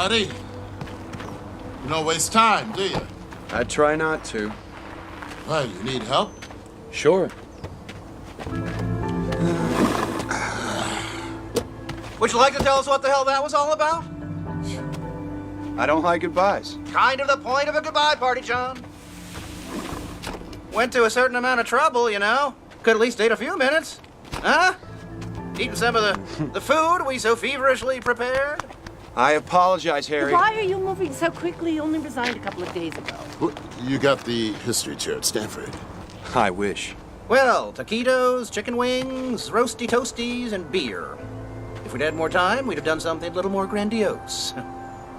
buddy. You don't waste time, do you? I try not to. Well, you need help? Sure. Would you like to tell us what the hell that was all about? I don't like goodbyes. Kind of the point of a goodbye party, John. Went to a certain amount of trouble, you know. Could at least stayed a few minutes. Huh? Eating some of the food we so feverishly prepared. I apologize, Harry. Why are you moving so quickly? You only resigned a couple of days ago. You got the history chair at Stanford. I wish. Well, taquitos, chicken wings, roasty toasties, and beer. If we'd had more time, we'd have done something a little more grandiose.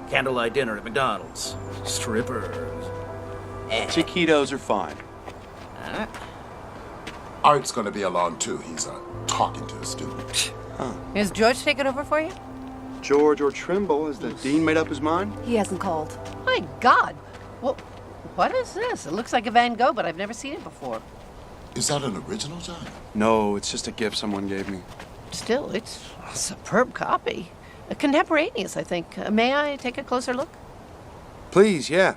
Candlelight dinner at McDonald's. Strippers. Taquitos are fine. Art's gonna be along too. He's talking to a student. Is George taking over for you? George or Trimble, has the dean made up his mind? He hasn't called. My God. Well, what is this? It looks like a Van Gogh, but I've never seen it before. Is that an original, John? No, it's just a gift someone gave me. Still, it's a superb copy. Contemporaneous, I think. May I take a closer look? Please, yeah.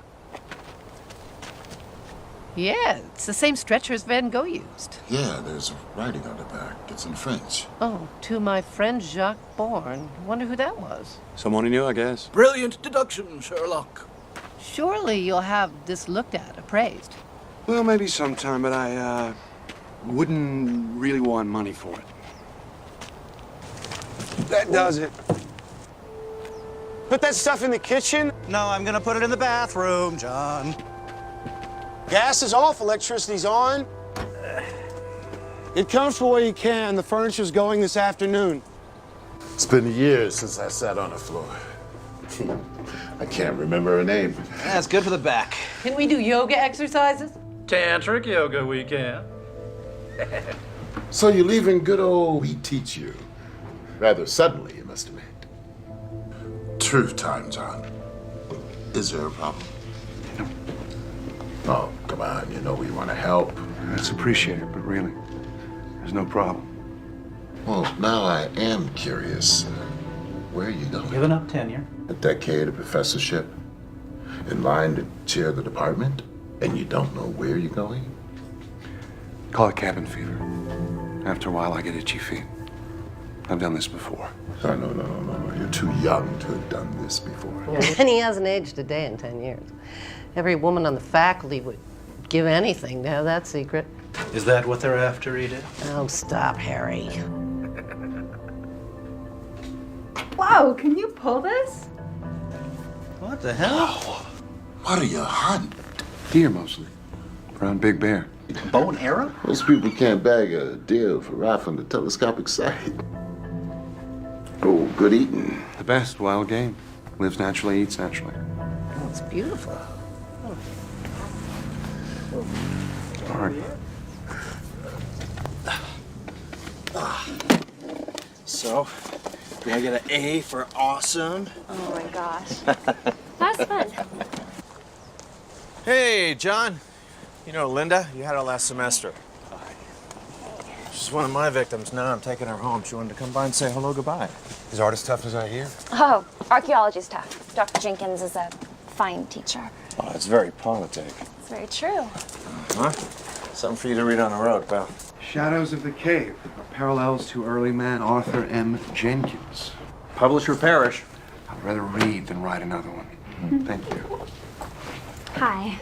Yeah, it's the same stretcher as Van Gogh used. Yeah, there's writing on the back. It's in French. Oh, to my friend Jacques Bourne. Wonder who that was. Someone he knew, I guess. Brilliant deduction, Sherlock. Surely you'll have this looked at, appraised. Well, maybe sometime, but I, wouldn't really want money for it. That does it. Put that stuff in the kitchen. No, I'm gonna put it in the bathroom, John. Gas is off, electricity's on. Get comfortable where you can. The furniture's going this afternoon. It's been years since I sat on the floor. I can't remember her name. That's good for the back. Can we do yoga exercises? Tantric yoga weekend. So you're leaving good old We Teach You. Rather suddenly, you must admit. Truth time, John. Is there a problem? Oh, come on. You know we want to help. That's appreciated, but really, there's no problem. Well, now I am curious. Where are you going? Giving up tenure. A decade of professorship? In line to chair the department? And you don't know where you're going? Call it cabin fever. After a while, I get itchy feet. I've done this before. Oh, no. You're too young to have done this before. And he hasn't aged a day in 10 years. Every woman on the faculty would give anything to have that secret. Is that what they're after, Edith? Oh, stop, Harry. Whoa, can you pull this? What the hell? What are you hunting? Deer, mostly. Around Big Bear. Bow and arrow? Most people can't bag a deer for rifle in the telescopic sight. Oh, good eating. The best wild game. Lives naturally, eats naturally. Oh, it's beautiful. All right. So, do I get an A for awesome? Oh my gosh. That's fun. Hey, John. You know Linda? You had her last semester. She's one of my victims. Now I'm taking her home. She wanted to come by and say hello, goodbye. Is art as tough as I hear? Oh, archaeology's tough. Dr. Jenkins is a fine teacher. Oh, it's very politic. It's very true. Huh? Something for you to read on the road, pal. Shadows of the Cave. Parallels to early man Arthur M. Jenkins. Publisher Parrish. I'd rather read than write another one. Thank you. Hi.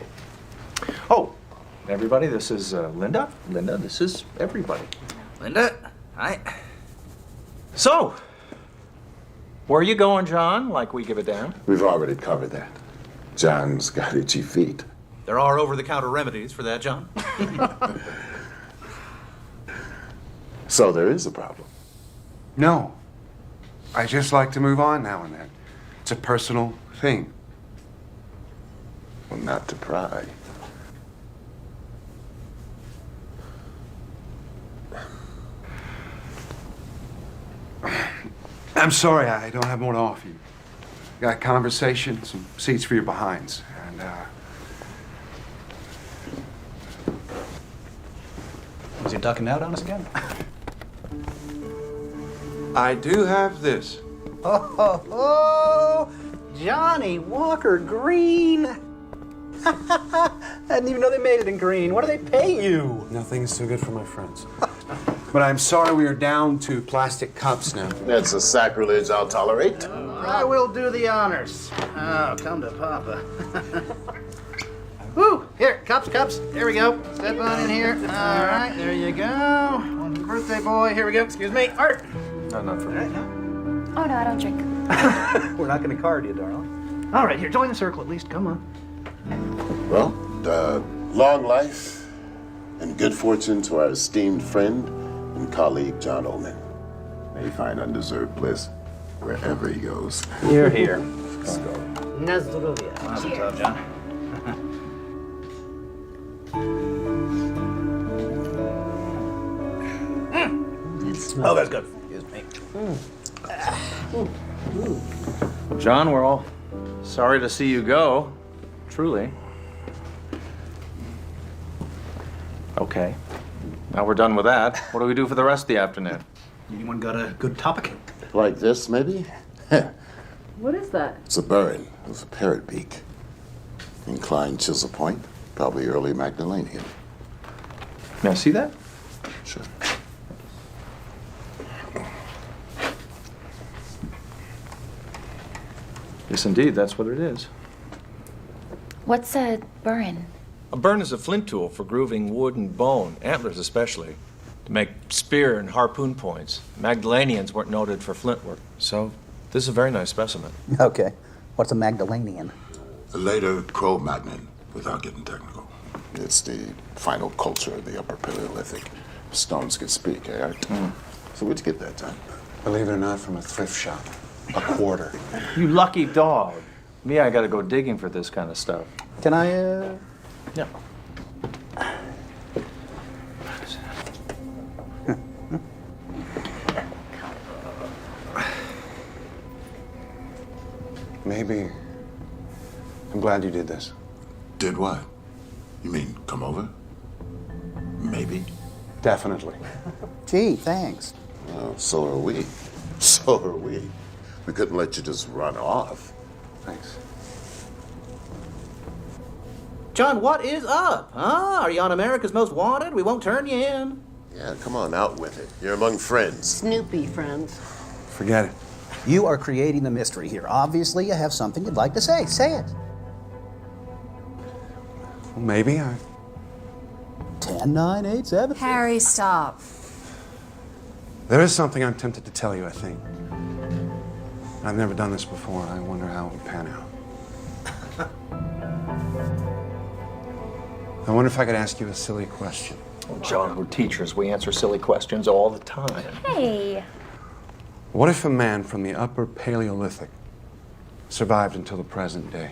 Oh, everybody, this is Linda. Linda, this is everybody. Linda, hi. So, where are you going, John? Like we give a damn? We've already covered that. John's got itchy feet. There are over-the-counter remedies for that, John. So there is a problem. No. I just like to move on now and then. It's a personal thing. Well, not to pry. I'm sorry, I don't have more to offer you. Got conversation, some seats for your behinds, and, Was he ducking out on us again? I do have this. Oh, Johnny Walker Green. I didn't even know they made it in green. What do they pay you? Nothing is too good for my friends. But I'm sorry we are down to plastic cups now. That's a sacrilege I'll tolerate. I will do the honors. Oh, come to Papa. Woo! Here, cups. There we go. Step on in here. All right, there you go. One for the birthday boy. Here we go. Excuse me. Art. No, not for me. All right, no. Oh, no, I don't drink. We're not going to card you, darling. All right, here, join the circle at least. Come on. Well, long life and good fortune to our esteemed friend and colleague, John Ullman. May he find undeserved bliss wherever he goes. You're here. Let's go. Nazdrovia. Mazel tov, John. Oh, that's good. Excuse me. John, we're all sorry to see you go. Truly. Okay. Now we're done with that. What do we do for the rest of the afternoon? Anyone got a good topic? Like this, maybe? What is that? It's a burin with a parrot beak. Inclined chisel point, probably early Magdalenian. May I see that? Sure. Yes, indeed. That's what it is. What's a burin? A burn is a flint tool for grooving wood and bone, antlers especially, to make spear and harpoon points. Magdalenians weren't noted for flint work, so this is a very nice specimen. Okay. What's a Magdalenian? A later Cro-Magnon, without getting technical. It's the final culture of the Upper Paleolithic. Stones could speak, eh, Art? So where'd you get that, John? Believe it or not, from a thrift shop. A quarter. You lucky dog. Me, I gotta go digging for this kind of stuff. Can I, Yeah. Maybe. I'm glad you did this. Did what? You mean come over? Maybe. Definitely. Gee, thanks. Oh, so are we. So are we. We couldn't let you just run off. Thanks. John, what is up? Huh? Are you on America's Most Wanted? We won't turn you in. Yeah, come on, out with it. You're among friends. Snoopy friends. Forget it. You are creating the mystery here. Obviously, you have something you'd like to say. Say it. Well, maybe I... 10, 9, 8, 7. Harry, stop. There is something I'm tempted to tell you, I think. I've never done this before. I wonder how it would pan out. I wonder if I could ask you a silly question. Oh, John, we're teachers. We answer silly questions all the time. Hey. What if a man from the Upper Paleolithic survived until the present day?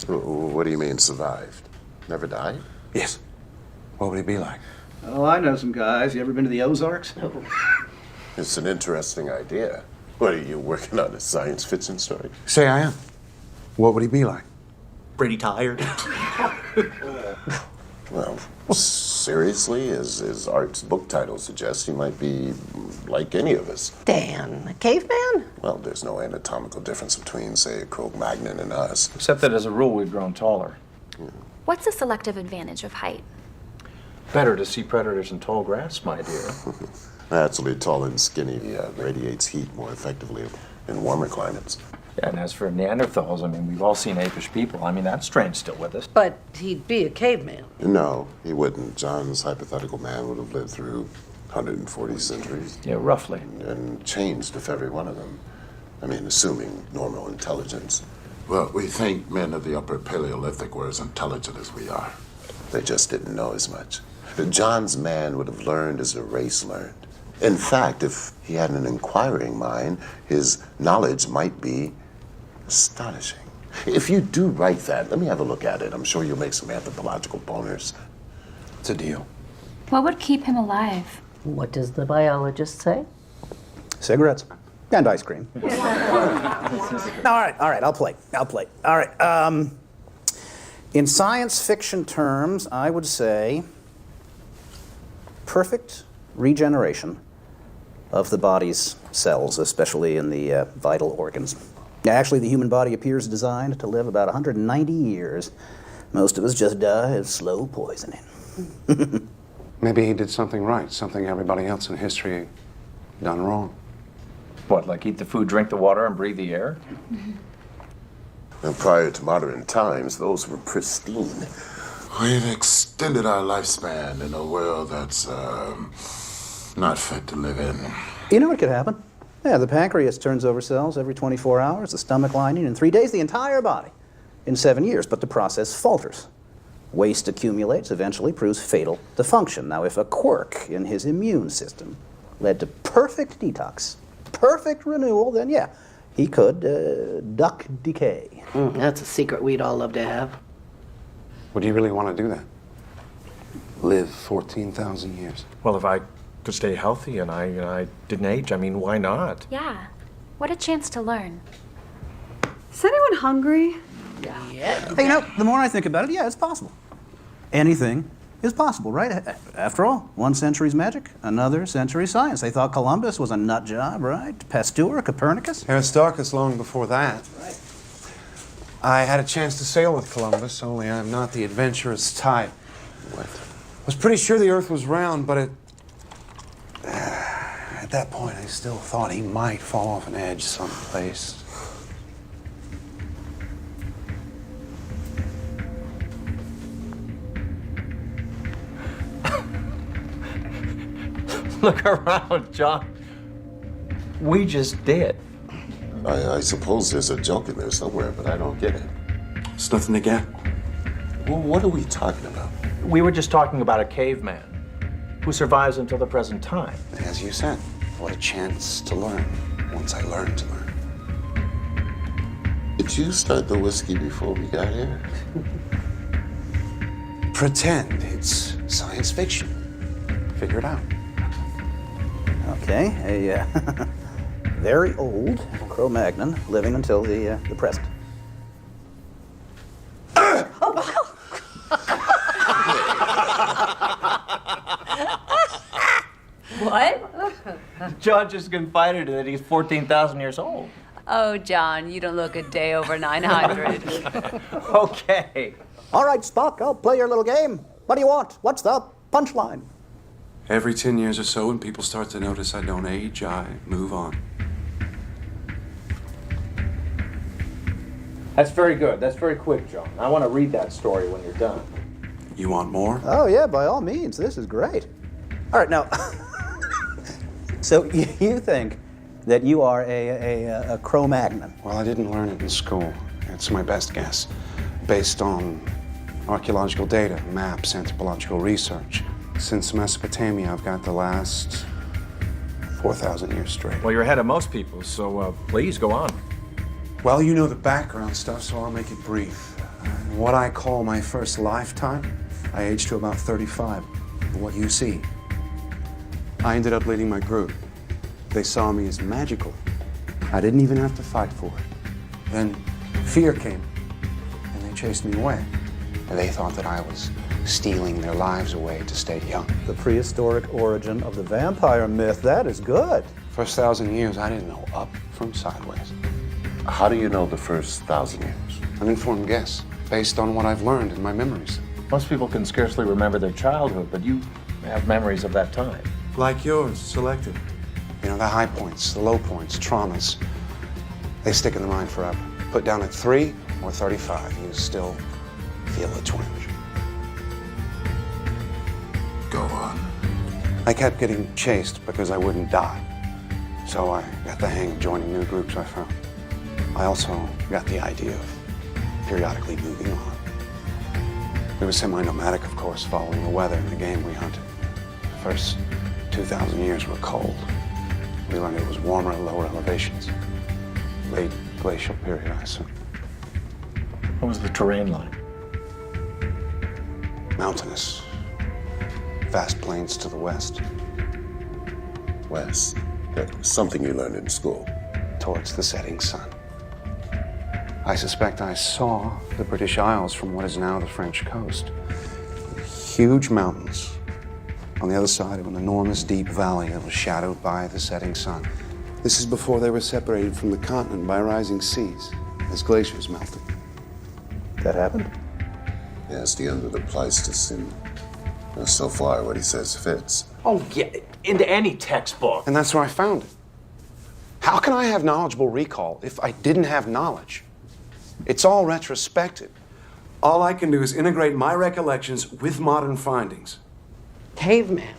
What do you mean, survived? Never died? Yes. What would he be like? Oh, I know some guys. You ever been to the Ozarks? It's an interesting idea. What, are you working on a science fiction story? Say I am. What would he be like? Pretty tired. Well, seriously, as Art's book title suggests, he might be like any of us. Dan, a caveman? Well, there's no anatomical difference between, say, a Cro-Magnon and us. Except that as a rule, we've grown taller. What's the selective advantage of height? Better to see predators in tall grass, my dear. Naturally, tall and skinny radiates heat more effectively in warmer climates. Yeah, and as for Neanderthals, I mean, we've all seen apish people. I mean, that strain's still with us. But he'd be a caveman. No, he wouldn't. John's hypothetical man would have lived through 140 centuries. Yeah, roughly. And changed if every one of them. I mean, assuming normal intelligence. Well, we think men of the Upper Paleolithic were as intelligent as we are. They just didn't know as much. John's man would have learned as the race learned. In fact, if he had an inquiring mind, his knowledge might be astonishing. If you do write that, let me have a look at it. I'm sure you'll make some anthropological boners. It's a deal. What would keep him alive? What does the biologist say? Cigarettes. And ice cream. All right, I'll play. All right, in science fiction terms, I would say perfect regeneration of the body's cells, especially in the vital organs. Actually, the human body appears designed to live about 190 years. Most of us just die of slow poisoning. Maybe he did something right, something everybody else in history done wrong. What, like eat the food, drink the water, and breathe the air? And prior to modern times, those were pristine. We've extended our lifespan in a world that's not fit to live in. You know what could happen? Yeah, the pancreas turns over cells every 24 hours, the stomach lining in 3 days, the entire body in 7 years, but the process falters. Waste accumulates, eventually proves fatal to function. Now, if a quirk in his immune system led to perfect detox, perfect renewal, then yeah, he could duck decay. That's a secret we'd all love to have. Would you really want to do that? Live 14,000 years? Well, if I could stay healthy and I didn't age, I mean, why not? Yeah. What a chance to learn. Is anyone hungry? Hey, you know, the more I think about it, yeah, it's possible. Anything is possible, right? After all, one century's magic, another century's science. They thought Columbus was a nut job, right? Pasteur, Copernicus. Aristarchus long before that. Right. I had a chance to sail with Columbus, only I'm not the adventurous type. What? I was pretty sure the Earth was round, but at that point, I still thought he might fall off an edge someplace. Look around, John. We just did. I suppose there's a joke in there somewhere, but I don't get it. It's nothing to get. Well, what are we talking about? We were just talking about a caveman who survives until the present time. As you said, what a chance to learn once I learned to learn. Did you start the whiskey before we got here? Pretend it's science fiction. Figure it out. Okay, a very old Cro-Magnon living until the present. What? John just confided that he's 14,000 years old. Oh, John, you don't look a day over 900. Okay. All right, Spock, I'll play your little game. What do you want? What's the punchline? Every 10 years or so, when people start to notice I don't age, I move on. That's very good. That's very quick, John. I want to read that story when you're done. You want more? Oh, yeah, by all means. This is great. All right, now, so you think that you are a Cro-Magnon? Well, I didn't learn it in school. It's my best guess, based on archaeological data, maps, anthropological research. Since Mesopotamia, I've got the last 4,000 years straight. Well, you're ahead of most people, so please go on. Well, you know the background stuff, so I'll make it brief. In what I call my first lifetime, I aged to about 35. What you see. I ended up leading my group. They saw me as magical. I didn't even have to fight for it. Then fear came, and they chased me away. And they thought that I was stealing their lives away to stay young. The prehistoric origin of the vampire myth. That is good. First 1,000 years, I didn't know up from sideways. How do you know the first 1,000 years? An informed guess, based on what I've learned in my memories. Most people can scarcely remember their childhood, but you have memories of that time. Like yours, selective. You know, the high points, the low points, traumas, they stick in the mind forever. Put down at 3 or 35, you still feel a twinge. Go on. I kept getting chased because I wouldn't die. So I got the hang of joining new groups I found. I also got the idea of periodically moving on. We were semi-nomadic, of course, following the weather and the game we hunted. The first 2,000 years were cold. We learned it was warmer at lower elevations. Late glacial period, I assume. What was the terrain like? Mountainous. Vast plains to the west. West. That's something you learned in school. Towards the setting sun. I suspect I saw the British Isles from what is now the French coast. Huge mountains on the other side of an enormous deep valley that was shadowed by the setting sun. This is before they were separated from the continent by rising seas, as glaciers melted. That happened? Yeah, it's the end of the Pleistocene. Well, so far, what he says fits. Oh, yeah, into any textbook. And that's where I found it. How can I have knowledgeable recall if I didn't have knowledge? It's all retrospective. All I can do is integrate my recollections with modern findings. Caveman.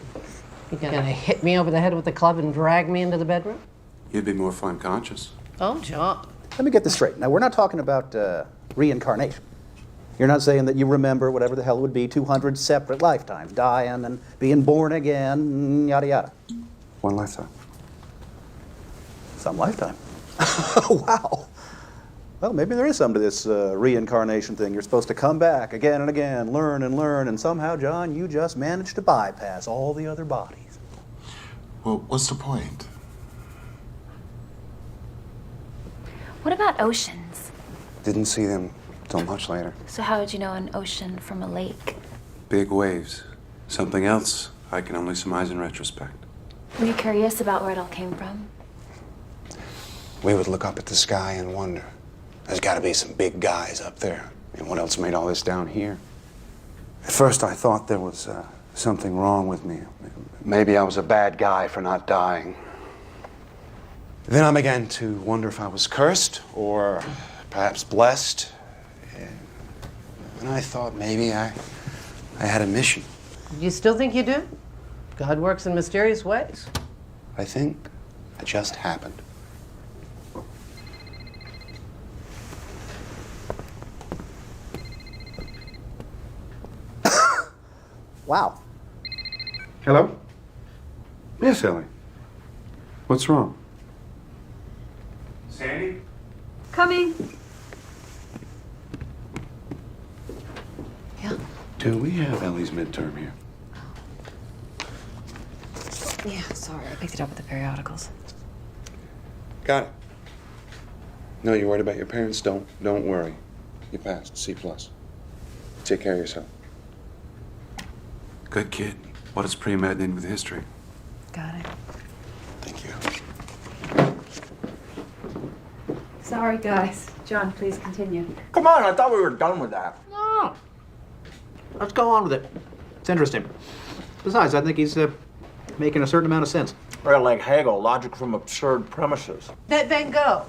You gonna hit me over the head with the club and drag me into the bedroom? You'd be more fun conscious. Oh, John. Let me get this straight. Now, we're not talking about reincarnation. You're not saying that you remember whatever the hell it would be 200 separate lifetimes, dying and being born again, yada yada. One lifetime. Some lifetime. Wow. Well, maybe there is something to this reincarnation thing. You're supposed to come back again and again, learn, and somehow, John, you just managed to bypass all the other bodies. Well, what's the point? What about oceans? Didn't see them till much later. So how would you know an ocean from a lake? Big waves. Something else I can only surmise in retrospect. Were you curious about where it all came from? We would look up at the sky and wonder, there's got to be some big guys up there. And what else made all this down here? At first, I thought there was something wrong with me. Maybe I was a bad guy for not dying. Then I began to wonder if I was cursed or perhaps blessed. And I thought maybe I had a mission. You still think you do? God works in mysterious ways. I think it just happened. Wow. Hello? Yes, Ellie. What's wrong? Sandy? Coming. Yeah. Do we have Ellie's midterm here? Yeah, sorry. I picked it up with the periodicals. Got it. No, you're worried about your parents? Don't worry. You passed. C+. Take care of yourself. Good kid. What is pre-med in with history? Got it. Thank you. Sorry, guys. John, please continue. Come on, I thought we were done with that. No. Let's go on with it. It's interesting. Besides, I think he's making a certain amount of sense. Well, like Hegel, logic from absurd premises. That Van Gogh.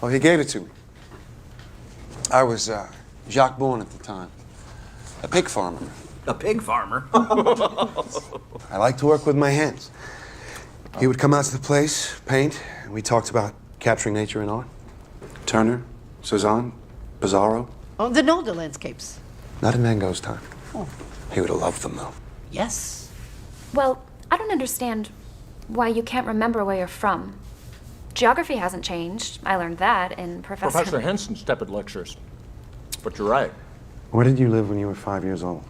Oh, he gave it to me. I was Jacques Bourne at the time. A pig farmer. A pig farmer? I like to work with my hands. He would come out to the place, paint, and we talked about capturing nature in art. Turner, Cezanne, Pizarro. Oh, the Nolde landscapes. Not in Van Gogh's time. Oh. He would have loved them, though. Yes. Well, I don't understand why you can't remember where you're from. Geography hasn't changed. I learned that in Professor Henson's tepid lectures. But you're right. Where did you live when you were 5 years old?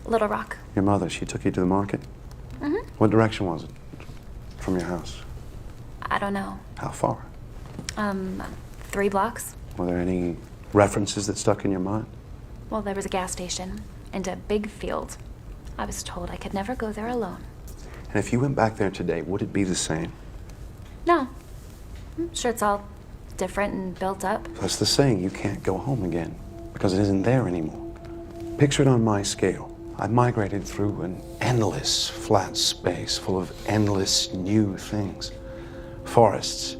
Little Rock. Your mother, she took you to the market? Mm-hmm. What direction was it from your house? I don't know. How far? 3 blocks. Were there any references that stuck in your mind? Well, there was a gas station and a big field. I was told I could never go there alone. And if you went back there today, would it be the same? No. I'm sure it's all different and built up. That's the saying, you can't go home again because it isn't there anymore. Picture it on my scale. I migrated through an endless flat space full of endless new things. Forests,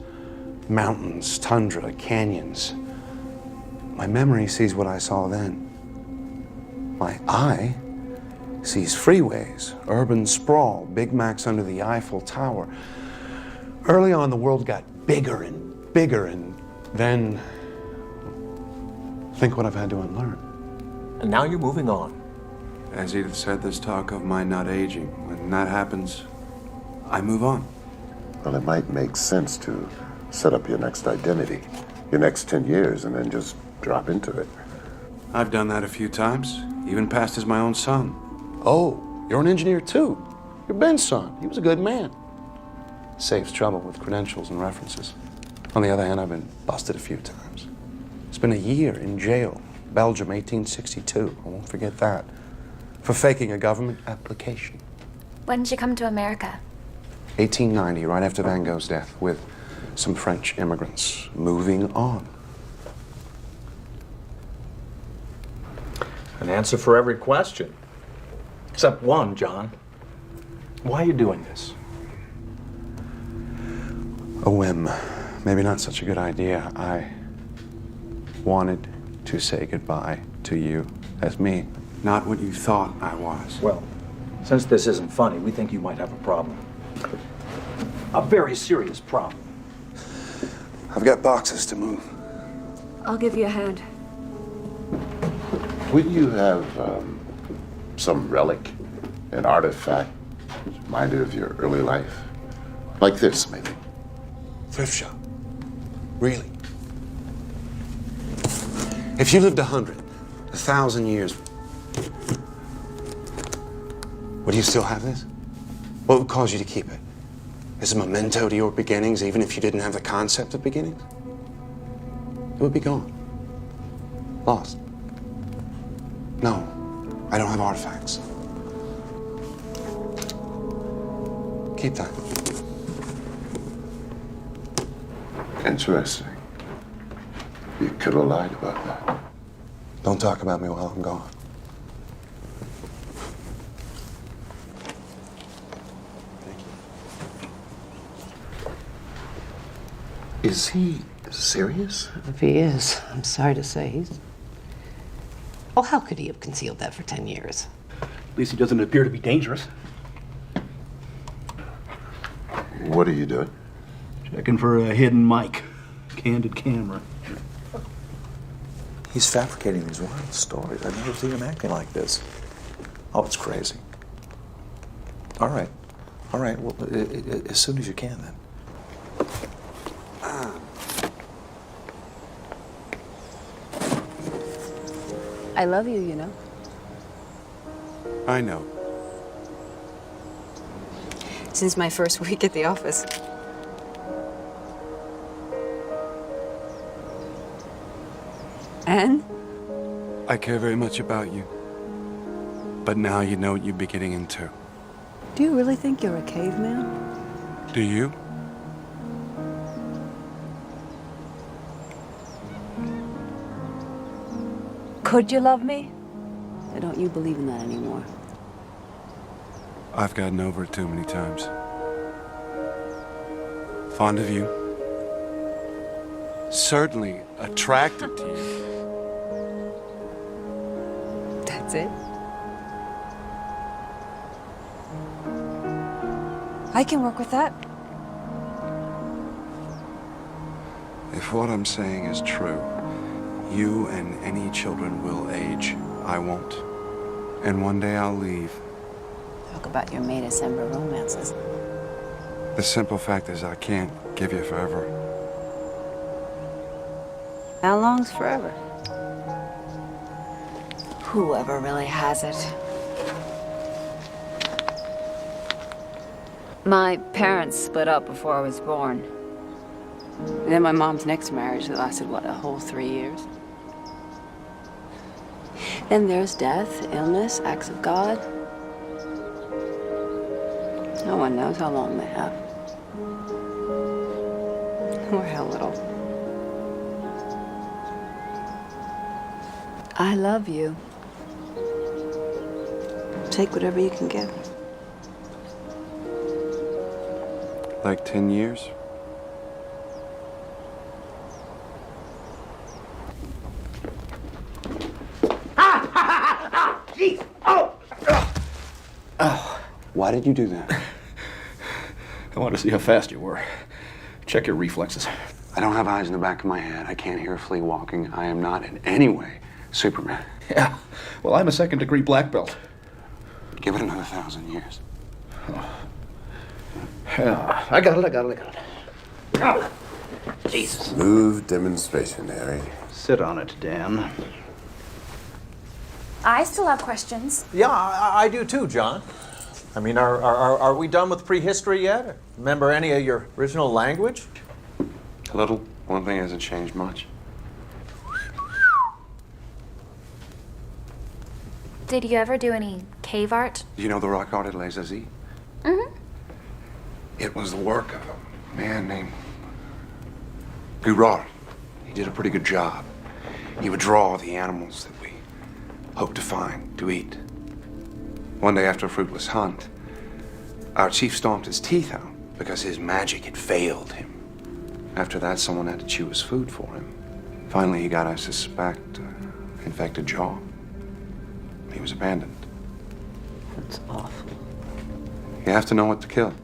mountains, tundra, canyons. My memory sees what I saw then. My eye sees freeways, urban sprawl, Big Macs under the Eiffel Tower. Early on, the world got bigger and then think what I've had to unlearn. And now you're moving on. As Edith said, there's talk of my not aging. When that happens, I move on. Well, it might make sense to set up your next identity, your next 10 years, and then just drop into it. I've done that a few times, even passed as my own son. Oh, you're an engineer too. You're Ben's son. He was a good man. Saves trouble with credentials and references. On the other hand, I've been busted a few times. Spent a year in jail, Belgium, 1862. I won't forget that. For faking a government application. When did you come to America? 1890, right after Van Gogh's death, with some French immigrants moving on. An answer for every question. Except one, John. Why are you doing this? A whim. Maybe not such a good idea. I wanted to say goodbye to you as me, not what you thought I was. Well, since this isn't funny, we think you might have a problem. A very serious problem. I've got boxes to move. I'll give you a hand. Would you have some relic, an artifact, reminded of your early life? Like this, maybe? Thrift shop. Really? If you lived 100, 1,000 years, would you still have this? What would cause you to keep it? As a memento to your beginnings, even if you didn't have the concept of beginnings? It would be gone. Lost. No, I don't have artifacts. Keep that. Interesting. You could have lied about that. Don't talk about me while I'm gone. Is he serious? If he is, I'm sorry to say he's... Oh, how could he have concealed that for 10 years? At least he doesn't appear to be dangerous. What are you doing? Checking for a hidden mic. Candid camera. He's fabricating these wild stories. I've never seen him acting like this. Oh, it's crazy. All right. All right. Well, as soon as you can, then. I love you, you know. I know. Since my first week at the office. And? I care very much about you. But now you know what you'd be getting into. Do you really think you're a caveman? Do you? Could you love me? Or don't you believe in that anymore? I've gotten over it too many times. Fond of you. Certainly attracted to you. That's it? I can work with that. If what I'm saying is true, you and any children will age. I won't. And one day I'll leave. Talk about your May December romances. The simple fact is I can't give you forever. How long's forever? Whoever really has it. My parents split up before I was born. And then my mom's next marriage that lasted, what, a whole 3 years? Then there's death, illness, acts of God. No one knows how long they have. Or how little. I love you. Take whatever you can get. Like 10 years? Jeez! Oh! Why did you do that? I want to see how fast you were. Check your reflexes. I don't have eyes in the back of my head. I can't hear a flea walking. I am not in any way Superman. Yeah. Well, I'm a second-degree black belt. Give it another 1,000 years. Yeah, I got it. Oh, Jesus. Smooth demonstration, Harry. Sit on it, Dan. I still have questions. Yeah, I do too, John. I mean, are we done with prehistory yet? Remember any of your original language? A little. One thing hasn't changed much. Did you ever do any cave art? Do you know the rock art at Les Aziz? Mm-hmm. It was the work of a man named Gurard. He did a pretty good job. He would draw the animals that we hoped to find, to eat. One day after a fruitless hunt, our chief stomped his teeth out because his magic had failed him. After that, someone had to chew his food for him. Finally, he got, I suspect, infected jaw. He was abandoned. That's awful. You have to know what to kill.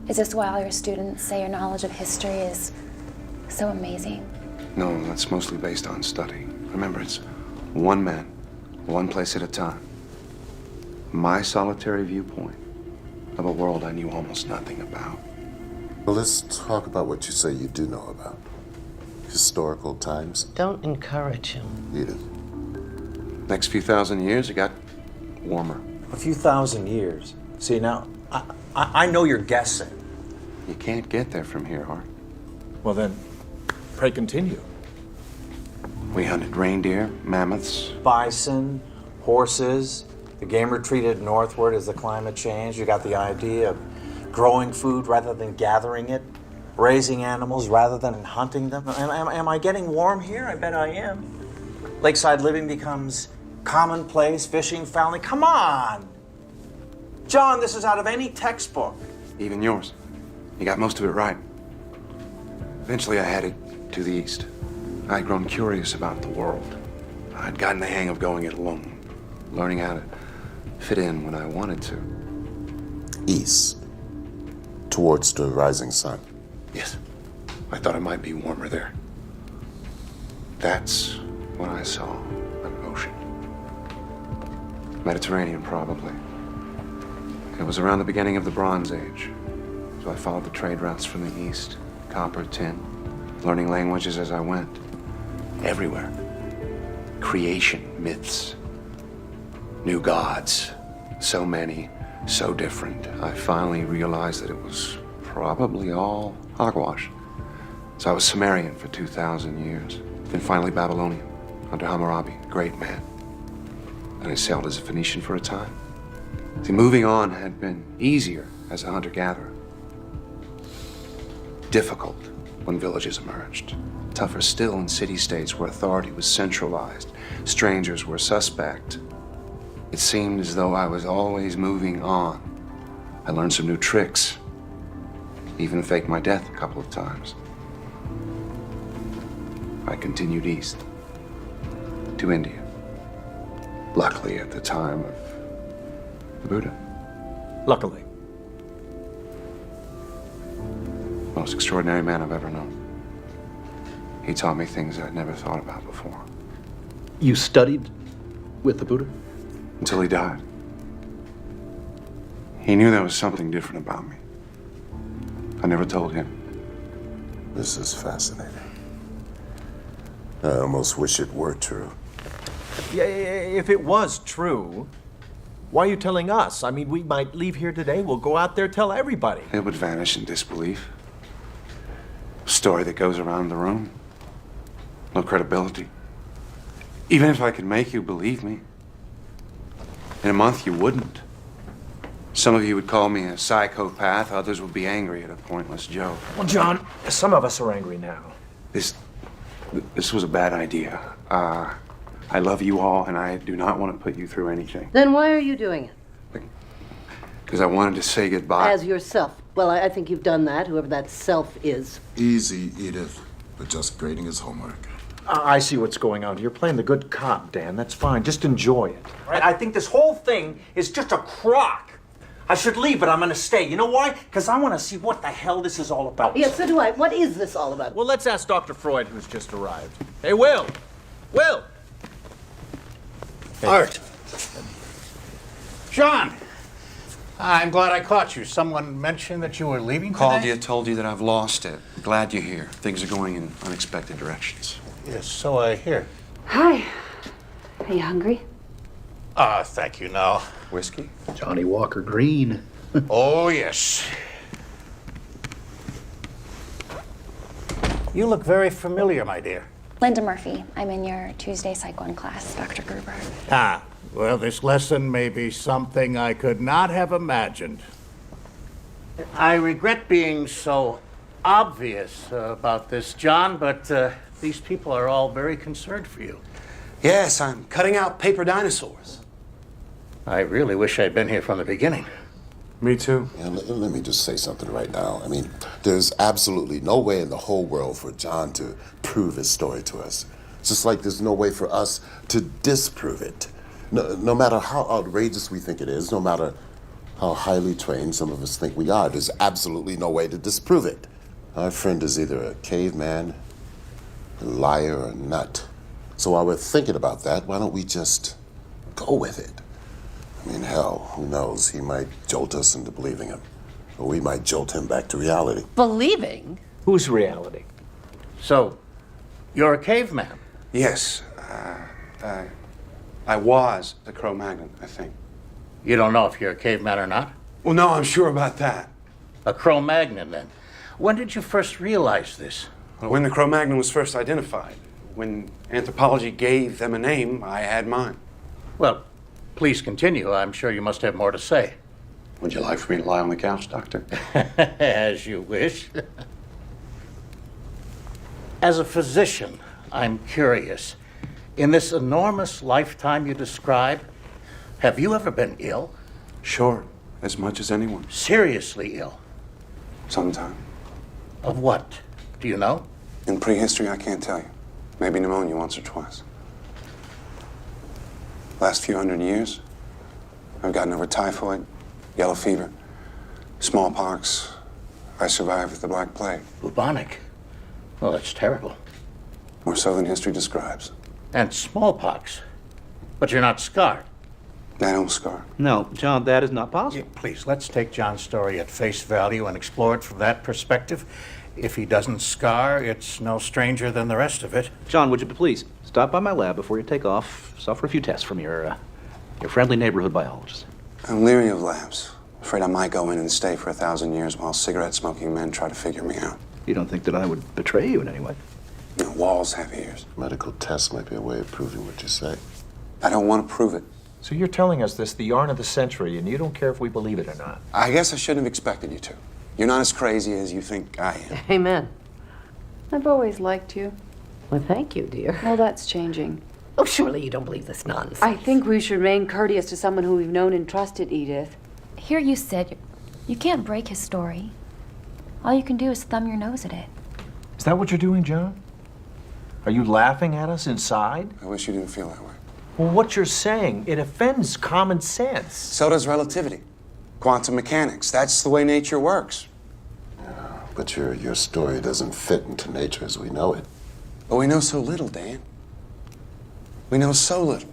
Is this why all your students say your knowledge of history is so amazing? No, that's mostly based on study. Remember, it's one man, one place at a time. My solitary viewpoint of a world I knew almost nothing about. Well, let's talk about what you say you do know about. Historical times. Don't encourage him. Edith. Next few thousand years, it got warmer. A few thousand years. See, now, I know you're guessing. You can't get there from here, Hart. Well then, pray continue. We hunted reindeer, mammoths. Bison, horses, the game retreated northward as the climate changed. You got the idea of growing food rather than gathering it, raising animals rather than hunting them. Am I getting warm here? I bet I am. Lakeside living becomes commonplace, fishing, fouling. Come on! John, this is out of any textbook. Even yours. You got most of it right. Eventually, I headed to the east. I'd grown curious about the world. I'd gotten the hang of going it alone, learning how to fit in when I wanted to. East. Towards the rising sun. Yes. I thought it might be warmer there. That's when I saw an ocean. Mediterranean, probably. It was around the beginning of the Bronze Age. So I followed the trade routes from the east. Copper, tin, learning languages as I went. Everywhere. Creation, myths, new gods. So many, so different. I finally realized that it was probably all hogwash. So I was Sumerian for 2,000 years. Then finally Babylonian, under Hammurabi, great man. And I sailed as a Phoenician for a time. See, moving on had been easier as a hunter-gatherer. Difficult when villages emerged. Tougher still in city-states where authority was centralized. Strangers were suspect. It seemed as though I was always moving on. I learned some new tricks. Even faked my death a couple of times. I continued east to India. Luckily, at the time of the Buddha. Luckily. Most extraordinary man I've ever known. He taught me things I'd never thought about before. You studied with the Buddha? Until he died. He knew there was something different about me. I never told him. This is fascinating. I almost wish it were true. Yeah, if it was true, why are you telling us? I mean, we might leave here today. We'll go out there, tell everybody. It would vanish in disbelief. A story that goes around the room. No credibility. Even if I could make you believe me, in a month you wouldn't. Some of you would call me a psychopath, others would be angry at a pointless joke. Well, John, some of us are angry now. This was a bad idea. I love you all, and I do not want to put you through anything. Then why are you doing it? Because I wanted to say goodbye. As yourself. Well, I think you've done that, whoever that self is. Easy, Edith. But just grading his homework. I see what's going on. You're playing the good cop, Dan. That's fine. Just enjoy it. Right? I think this whole thing is just a crock. I should leave, but I'm gonna stay. You know why? Because I want to see what the hell this is all about. Yes, so do I. What is this all about? Well, let's ask Dr. Freud, who's just arrived. Hey, Will! Will! Art. John! I'm glad I caught you. Someone mentioned that you were leaving today? Called you, told you that I've lost it. Glad you're here. Things are going in unexpected directions. Yes, so I hear. Hi. Are you hungry? Thank you, no. Whiskey? Johnny Walker Green. Oh, yes. You look very familiar, my dear. Linda Murphy. I'm in your Tuesday Psych 1 class, Dr. Gruber. Well, this lesson may be something I could not have imagined. I regret being so obvious about this, John, but these people are all very concerned for you. Yes, I'm cutting out paper dinosaurs. I really wish I'd been here from the beginning. Me too. Yeah, let me just say something right now. I mean, there's absolutely no way in the whole world for John to prove his story to us. Just like there's no way for us to disprove it. No matter how outrageous we think it is, no matter how highly trained some of us think we are, there's absolutely no way to disprove it. Our friend is either a caveman, a liar, or a nut. So while we're thinking about that, why don't we just go with it? I mean, hell, who knows? He might jolt us into believing him. Or we might jolt him back to reality. Believing? Whose reality? So, you're a caveman? Yes. I was the Cro-Magnon, I think. You don't know if you're a caveman or not? Well, no, I'm sure about that. A Cro-Magnon, then. When did you first realize this? When the Cro-Magnon was first identified, when anthropology gave them a name, I had mine. Well, please continue. I'm sure you must have more to say. Would you like for me to lie on the couch, Doctor? As you wish. As a physician, I'm curious. In this enormous lifetime you describe, have you ever been ill? Sure, as much as anyone. Seriously ill? Sometime. Of what? Do you know? In prehistory, I can't tell you. Maybe pneumonia once or twice. Last few hundred years, I've gotten over typhoid, yellow fever, smallpox. I survived the Black Plague. Bubonic? Well, that's terrible. More so than history describes. And smallpox. But you're not scarred. I don't scar. No, John, that is not possible. Please, let's take John's story at face value and explore it from that perspective. If he doesn't scar, it's no stranger than the rest of it. John, would you please stop by my lab before you take off? Suffer a few tests from your friendly neighborhood biologist. I'm leery of labs. Afraid I might go in and stay for 1,000 years while cigarette-smoking men try to figure me out. You don't think that I would betray you in any way? You know, walls have ears. Medical tests might be a way of proving what you say. I don't want to prove it. So you're telling us this, the yarn of the century, and you don't care if we believe it or not? I guess I shouldn't have expected you to. You're not as crazy as you think I am. Amen. I've always liked you. Well, thank you, dear. Well, that's changing. Oh, surely you don't believe this nonsense. I think we should remain courteous to someone who we've known and trusted, Edith. Here you said you can't break his story. All you can do is thumb your nose at it. Is that what you're doing, John? Are you laughing at us inside? I wish you didn't feel that way. Well, what you're saying, it offends common sense. So does relativity. Quantum mechanics. That's the way nature works. But your story doesn't fit into nature as we know it. But we know so little, Dan. We know so little.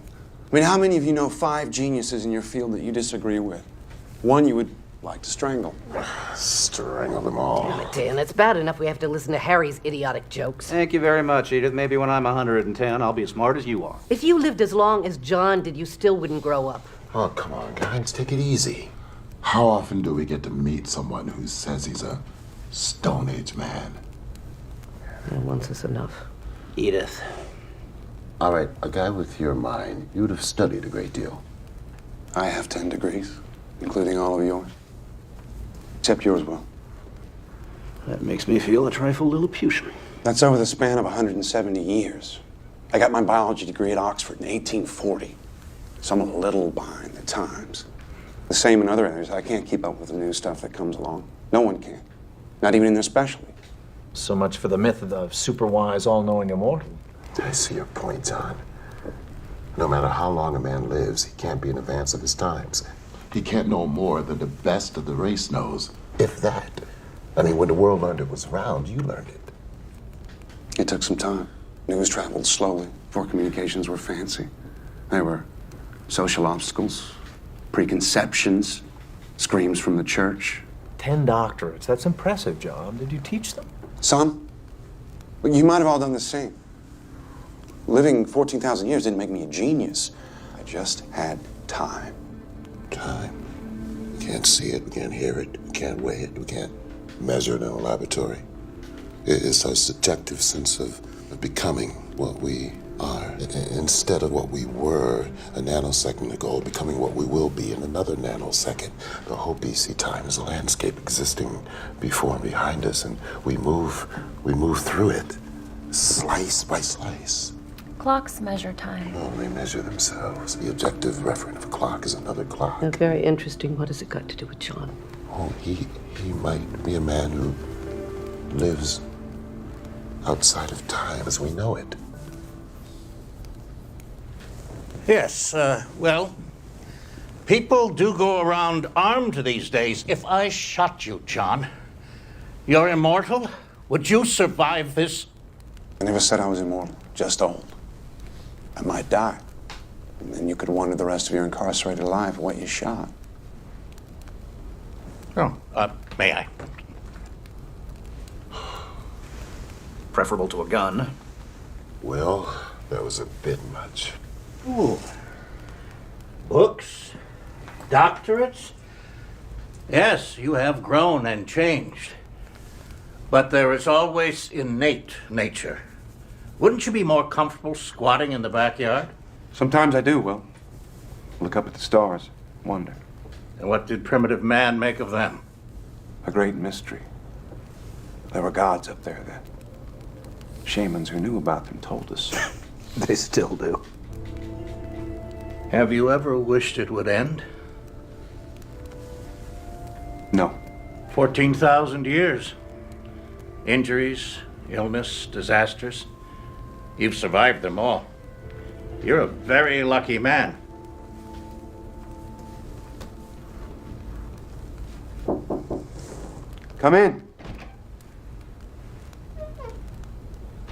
I mean, how many of you know 5 geniuses in your field that you disagree with? One you would like to strangle. Strangle them all. Damn it, Dan. It's bad enough we have to listen to Harry's idiotic jokes. Thank you very much, Edith. Maybe when I'm 110, I'll be as smart as you are. If you lived as long as John did, you still wouldn't grow up. Oh, come on, guys. Take it easy. How often do we get to meet someone who says he's a Stone Age man? Once is enough. Edith. All right, a guy with your mind, you'd have studied a great deal. I have 10 degrees, including all of yours. Except yours, Will. That makes me feel a trifle Lilliputian. That's over the span of 170 years. I got my biology degree at Oxford in 1840. So I'm a little behind the times. The same in other areas. I can't keep up with the new stuff that comes along. No one can. Not even in their specialty. So much for the myth of the super-wise, all-knowing immortal. I see your point, John. No matter how long a man lives, he can't be in advance of his times. He can't know more than the best of the race knows, if that. I mean, when the world learned it was round, you learned it. It took some time. News traveled slowly before communications were fancy. There were social obstacles, preconceptions, screams from the church. 10 doctorates. That's impressive, John. Did you teach them? Some. But you might have all done the same. Living 14,000 years didn't make me a genius. I just had time. Time. We can't see it, we can't hear it, we can't weigh it, we can't measure it in a laboratory. It's our subjective sense of becoming what we are. Instead of what we were a nanosecond ago, becoming what we will be in another nanosecond. The whole BC time is a landscape existing before and behind us, and we move through it, slice by slice. Clocks measure time. Oh, they measure themselves. The objective referent of a clock is another clock. Very interesting. What has it got to do with John? Oh, he might be a man who lives outside of time as we know it. Yes, well, people do go around armed these days. If I shot you, John, you're immortal? Would you survive this? I never said I was immortal, just old. I might die. And then you could wonder the rest of your incarcerated life what you shot. Oh, may I? Preferable to a gun. Well, that was a bit much. Ooh. Books? Doctorates? Yes, you have grown and changed. But there is always innate nature. Wouldn't you be more comfortable squatting in the backyard? Sometimes I do, Will. Look up at the stars, wonder. And what did primitive man make of them? A great mystery. There were gods up there then. Shamans who knew about them told us. They still do. Have you ever wished it would end? No. 14,000 years. Injuries, illness, disasters. You've survived them all. You're a very lucky man. Come in.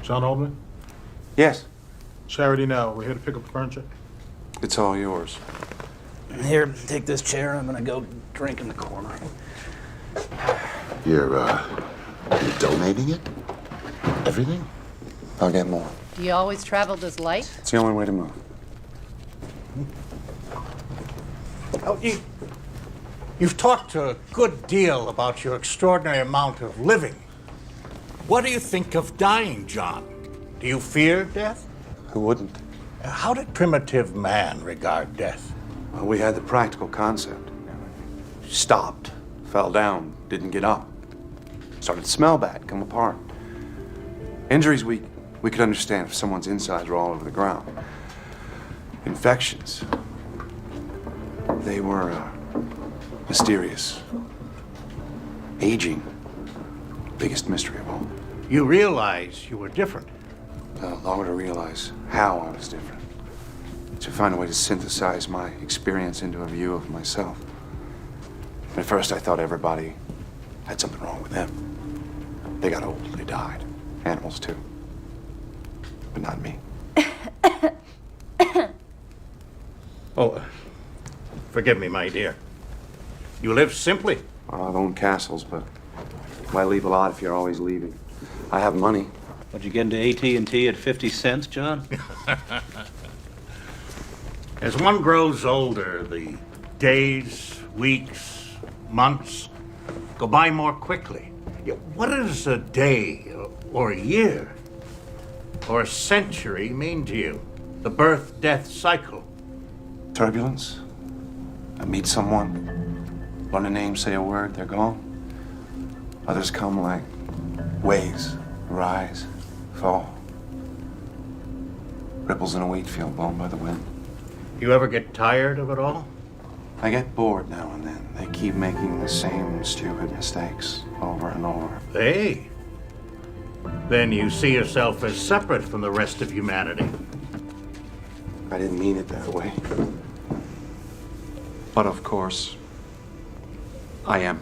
John Oldman? Yes. Charity now. We're here to pick up the furniture. It's all yours. Here, take this chair. I'm gonna go drink in the corner. You're donating it? Everything? I'll get more. Do you always travel this light? It's the only way to move. Oh, you've talked a good deal about your extraordinary amount of living. What do you think of dying, John? Do you fear death? Who wouldn't? How did primitive man regard death? Well, we had the practical concept. Stopped, fell down, didn't get up. Started to smell bad, come apart. Injuries we could understand if someone's insides were all over the ground. Infections, they were mysterious. Aging, biggest mystery of all. You realize you were different. Longer to realize how I was different. To find a way to synthesize my experience into a view of myself. At first I thought everybody had something wrong with them. They got old, they died. Animals too. But not me. Oh, forgive me, my dear. You live simply. I've owned castles, but why leave a lot if you're always leaving? I have money. What'd you get into AT&T at 50 cents, John? As one grows older, the days, weeks, months go by more quickly. What does a day or a year or a century mean to you? The birth-death cycle. Turbulence. I meet someone, learn a name, say a word, they're gone. Others come like waves, rise, fall. Ripples in a wheat field blown by the wind. You ever get tired of it all? I get bored now and then. They keep making the same stupid mistakes over and over. Hey. Then you see yourself as separate from the rest of humanity. I didn't mean it that way. But of course, I am.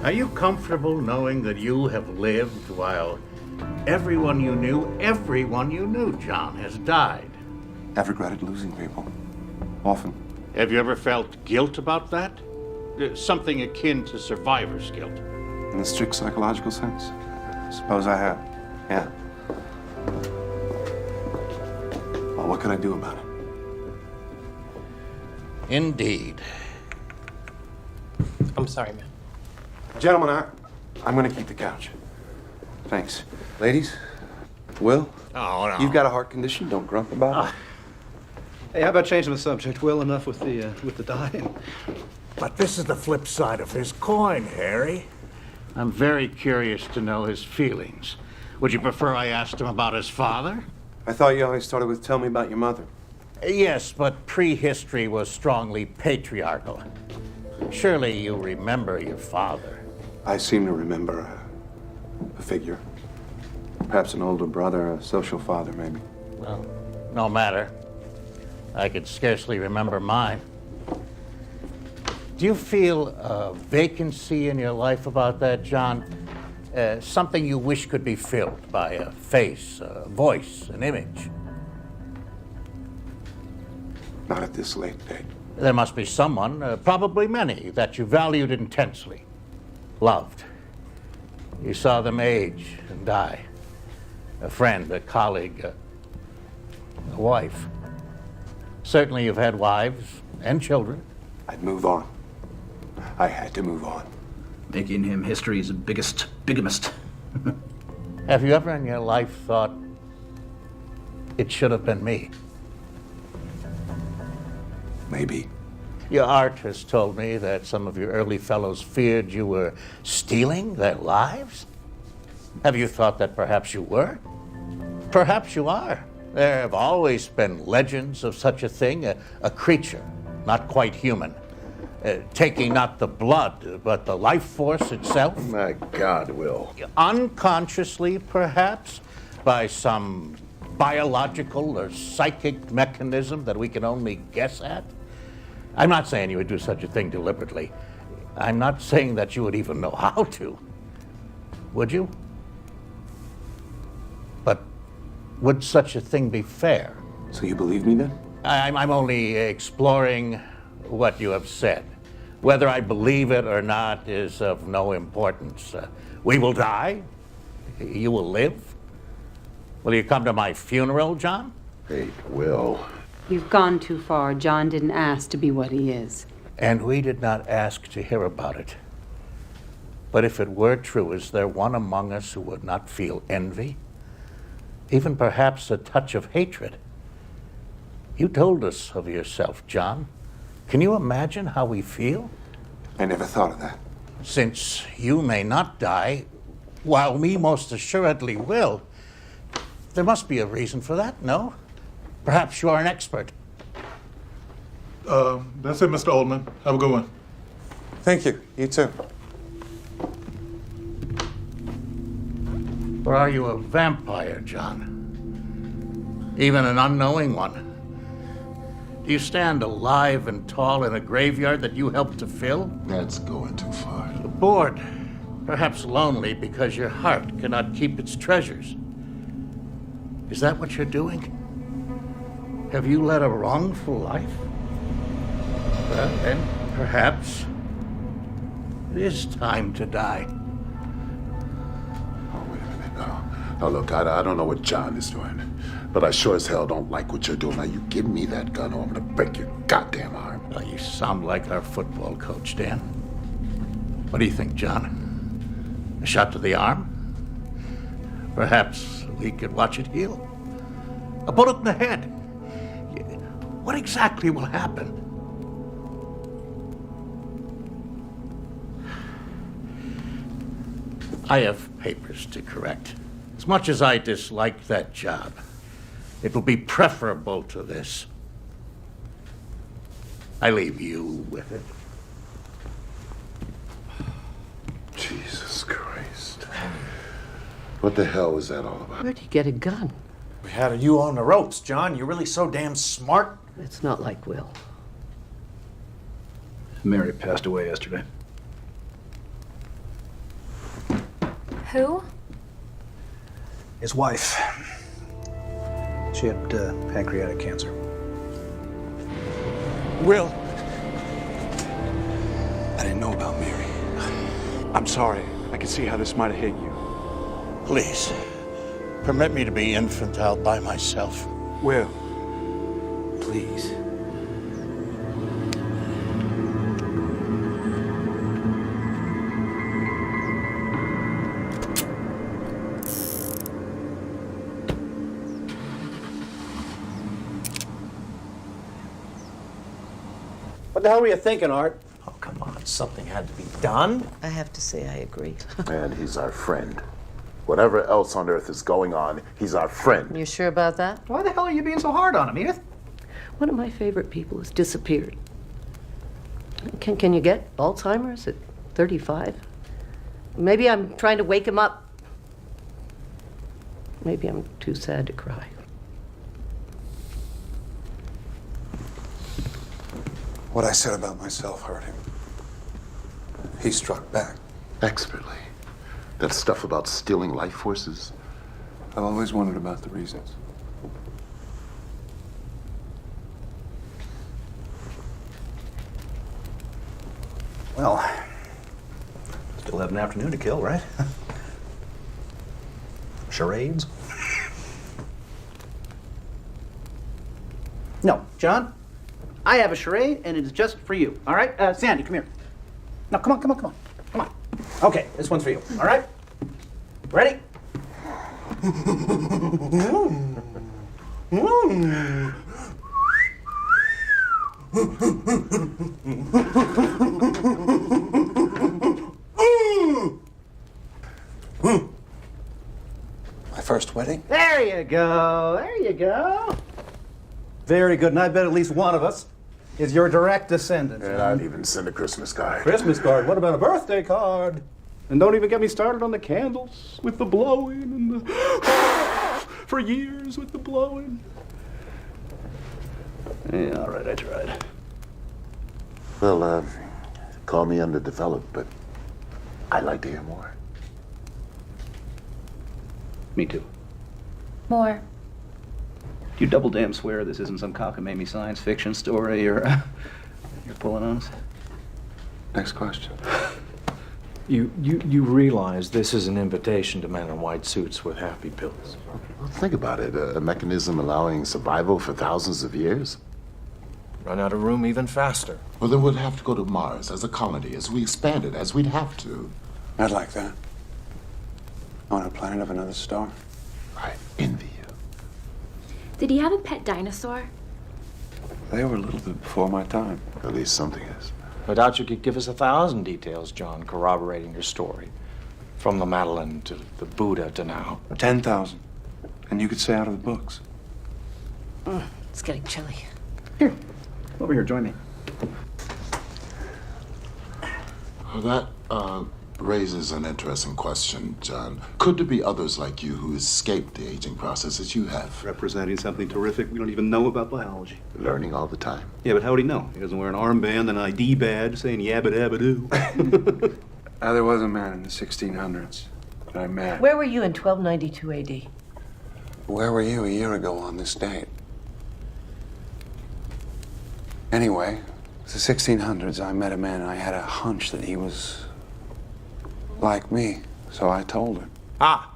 Are you comfortable knowing that you have lived while everyone you knew, John, has died? I've regretted losing people. Often. Have you ever felt guilt about that? Something akin to survivor's guilt. In the strict psychological sense? Suppose I have. Yeah. Well, what could I do about it? Indeed. I'm sorry, man. Gentlemen, I'm gonna keep the couch. Thanks. Ladies, Will, Oh, no. you've got a heart condition. Don't grump about it. Hey, how about changing the subject? Will, enough with the dying. But this is the flip side of his coin, Harry. I'm very curious to know his feelings. Would you prefer I asked him about his father? I thought you always started with tell me about your mother. Yes, but prehistory was strongly patriarchal. Surely you remember your father. I seem to remember a figure. Perhaps an older brother, a social father, maybe. Well, no matter. I could scarcely remember mine. Do you feel a vacancy in your life about that, John? Something you wish could be filled by a face, a voice, an image? Not at this late date. There must be someone, probably many, that you valued intensely, loved. You saw them age and die. A friend, a colleague, a wife. Certainly you've had wives and children. I'd move on. I had to move on. Making him history's biggest bigamist. Have you ever in your life thought, it should have been me? Maybe. Your art has told me that some of your early fellows feared you were stealing their lives. Have you thought that perhaps you were? Perhaps you are. There have always been legends of such a thing, a creature, not quite human, taking not the blood, but the life force itself. My God, Will. Unconsciously, perhaps, by some biological or psychic mechanism that we can only guess at. I'm not saying you would do such a thing deliberately. I'm not saying that you would even know how to. Would you? But would such a thing be fair? So you believe me then? I'm only exploring what you have said. Whether I believe it or not is of no importance. We will die. You will live. Will you come to my funeral, John? Hey, Will. You've gone too far. John didn't ask to be what he is. And we did not ask to hear about it. But if it were true, is there one among us who would not feel envy? Even perhaps a touch of hatred? You told us of yourself, John. Can you imagine how we feel? I never thought of that. Since you may not die, while we most assuredly will, there must be a reason for that, no? Perhaps you are an expert. That's it, Mr. Oldman. Have a good one. Thank you. You too. Or are you a vampire, John? Even an unknowing one? Do you stand alive and tall in a graveyard that you helped to fill? That's going too far. Bored, perhaps lonely because your heart cannot keep its treasures. Is that what you're doing? Have you led a wrongful life? Well, then, perhaps it is time to die. Oh, wait a minute. Now, look, I don't know what John is doing, but I sure as hell don't like what you're doing. Now, you give me that gun or I'm gonna break your goddamn arm. Well, you sound like our football coach, Dan. What do you think, John? A shot to the arm? Perhaps we could watch it heal? A bullet in the head? What exactly will happen? I have papers to correct. As much as I dislike that job, it will be preferable to this. I leave you with it. Jesus Christ. What the hell was that all about? Where'd you get a gun? We had you on the ropes, John. You're really so damn smart. It's not like Will. Mary passed away yesterday. Who? His wife. She had pancreatic cancer. Will. I didn't know about Mary. I'm sorry. I can see how this might have hit you. Please, permit me to be infantile by myself. Will. Please. What the hell were you thinking, Art? Oh, come on. Something had to be done. I have to say I agree. And he's our friend. Whatever else on earth is going on, he's our friend. You sure about that? Why the hell are you being so hard on him, Edith? One of my favorite people has disappeared. Can you get Alzheimer's at 35? Maybe I'm trying to wake him up. Maybe I'm too sad to cry. What I said about myself hurt him. He struck back. Expertly. That stuff about stealing life forces. I've always wondered about the reasons. Well, still have an afternoon to kill, right? Charades? No, John, I have a charade, and it is just for you. All right? Sandy, come here. No, come on, come on, come on. Come on. Okay, this one's for you. All right? Ready? My first wedding? There you go. There you go. Very good, and I bet at least one of us is your direct descendant. And I'd even send a Christmas card. Christmas card? What about a birthday card? And don't even get me started on the candles with the blowing and the for years with the blowing. Yeah, all right, I tried. Well, call me underdeveloped, but I'd like to hear more. Me too. More. You double damn swear this isn't some cockamamie science fiction story you're pulling on us? Next question. You realize this is an invitation to men in white suits with happy pills. Well, think about it. A mechanism allowing survival for thousands of years. Run out of room even faster. Well, then we'd have to go to Mars as a colony, as we expand it, as we'd have to. I'd like that. On a planet of another star. I envy you. Did he have a pet dinosaur? They were a little bit before my time. At least something is. I doubt you could give us 1,000 details, John, corroborating your story. From the Madeline to the Buddha to now. 10,000. And you could say out of the books. It's getting chilly. Here, over here, join me. Well, that raises an interesting question, John. Could there be others like you who escaped the aging process as you have? Representing something terrific we don't even know about biology. Learning all the time. Yeah, but how would he know? He doesn't wear an armband and an ID badge saying yabba dabba doo. There was a man in the 1600s that I met. Where were you in 1292 AD? Where were you a year ago on this date? Anyway, the 1600s, I met a man and I had a hunch that he was like me, so I told her. Ah!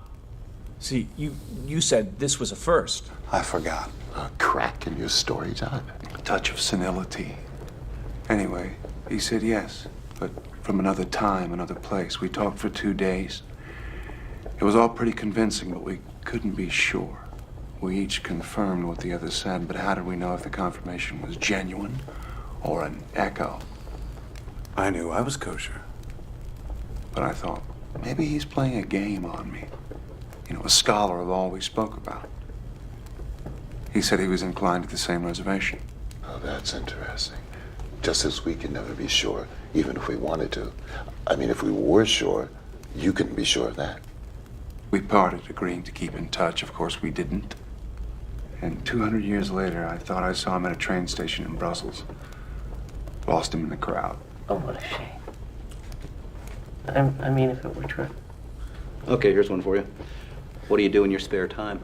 See, you said this was a first. I forgot. A crack in your story, John. A touch of senility. Anyway, he said yes, but from another time, another place. We talked for 2 days. It was all pretty convincing, but we couldn't be sure. We each confirmed what the other said, but how did we know if the confirmation was genuine or an echo? I knew I was kosher, but I thought, maybe he's playing a game on me. You know, a scholar of all we spoke about. He said he was inclined to the same reservation. Oh, that's interesting. Just as we can never be sure, even if we wanted to. I mean, if we were sure, you couldn't be sure of that. We parted, agreeing to keep in touch. Of course, we didn't. And 200 years later, I thought I saw him at a train station in Brussels. Lost him in the crowd. Oh, what a shame. I mean, if it were true. Okay, here's one for you. What do you do in your spare time?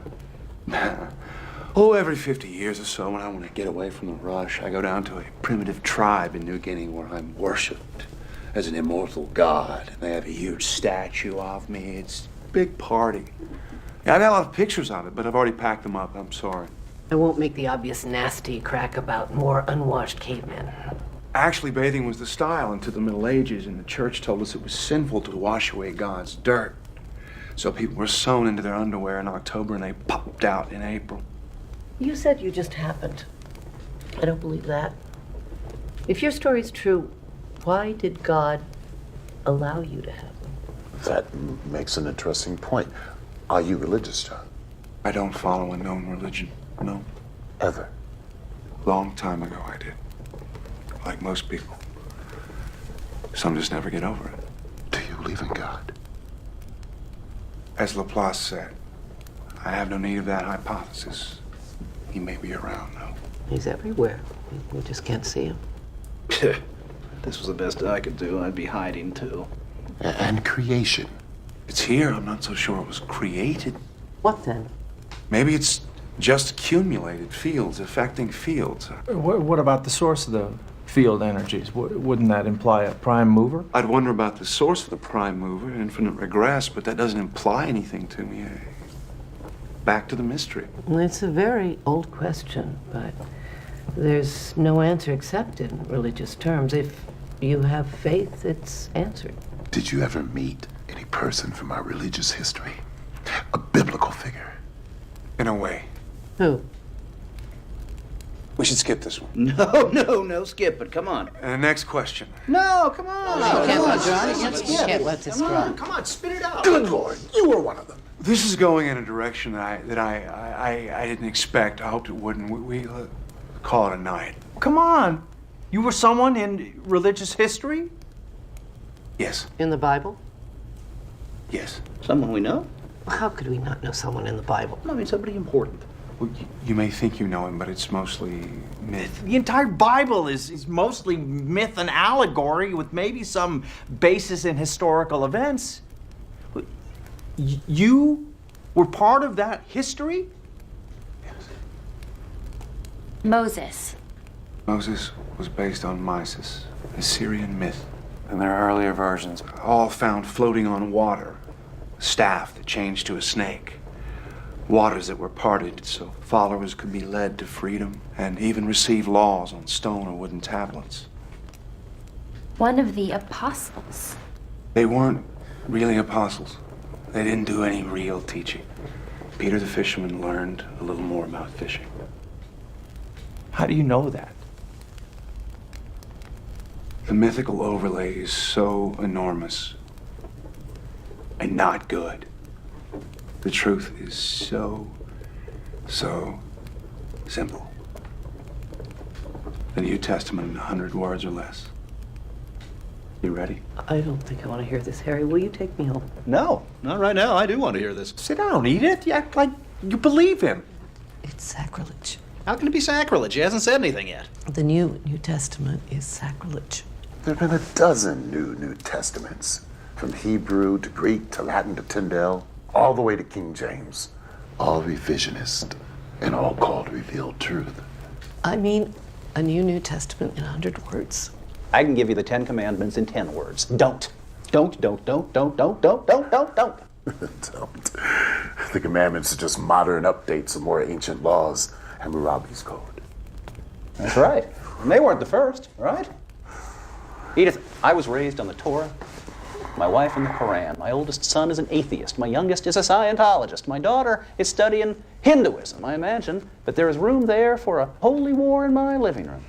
Oh, every 50 years or so, when I want to get away from the rush, I go down to a primitive tribe in New Guinea where I'm worshipped as an immortal god. And they have a huge statue of me. It's a big party. Yeah, I got a lot of pictures of it, but I've already packed them up. I'm sorry. I won't make the obvious nasty crack about more unwashed cavemen. Actually, bathing was the style into the Middle Ages, and the church told us it was sinful to wash away God's dirt. So people were sewn into their underwear in October, and they popped out in April. You said you just happened. I don't believe that. If your story's true, why did God allow you to have them? That makes an interesting point. Are you religious, John? I don't follow a known religion, no. Ever? Long time ago I did. Like most people. Some just never get over it. Do you believe in God? As Laplace said, I have no need of that hypothesis. He may be around, though. He's everywhere. We just can't see him. This was the best I could do. I'd be hiding, too. And creation. It's here. I'm not so sure it was created. What then? Maybe it's just accumulated fields affecting fields. What about the source of the field energies? Wouldn't that imply a prime mover? I'd wonder about the source of the prime mover, infinite regress, but that doesn't imply anything to me. Back to the mystery. Well, it's a very old question, but there's no answer except in religious terms. If you have faith, it's answered. Did you ever meet any person from our religious history? A biblical figure? In a way. Who? We should skip this one. No, skip it. Come on. And the next question. No, come on. You can't let this drop. Come on, spit it out. Good Lord, you were one of them. This is going in a direction that I didn't expect. I hoped it wouldn't. We call it a night. Come on. You were someone in religious history? Yes. In the Bible? Yes. Someone we know? How could we not know someone in the Bible? I mean, somebody important. Well, you may think you know him, but it's mostly myth. The entire Bible is mostly myth and allegory with maybe some basis in historical events. You were part of that history? Moses. Moses was based on Mysis, a Syrian myth. And there are earlier versions, all found floating on water. A staff that changed to a snake. Waters that were parted so followers could be led to freedom and even receive laws on stone or wooden tablets. One of the apostles. They weren't really apostles. They didn't do any real teaching. Peter the fisherman learned a little more about fishing. How do you know that? The mythical overlay is so enormous and not good. The truth is so simple. The New Testament in 100 words or less. You ready? I don't think I want to hear this, Harry. Will you take me home? No, not right now. I do want to hear this. Sit down, Edith. You act like you believe him. It's sacrilege. How can it be sacrilege? He hasn't said anything yet. The New Testament is sacrilege. There have been a dozen New Testaments. From Hebrew to Greek to Latin to Tyndale, all the way to King James. All revisionist and all called revealed truth. I mean, a New Testament in 100 words. I can give you the 10 Commandments in 10 words. Don't. Don't. Don't. The commandments are just modern updates of more ancient laws. Hammurabi's code. That's right. And they weren't the first, right? Edith, I was raised on the Torah, my wife in the Quran. My oldest son is an atheist. My youngest is a Scientologist. My daughter is studying Hinduism. I imagine that there is room there for a holy war in my living room.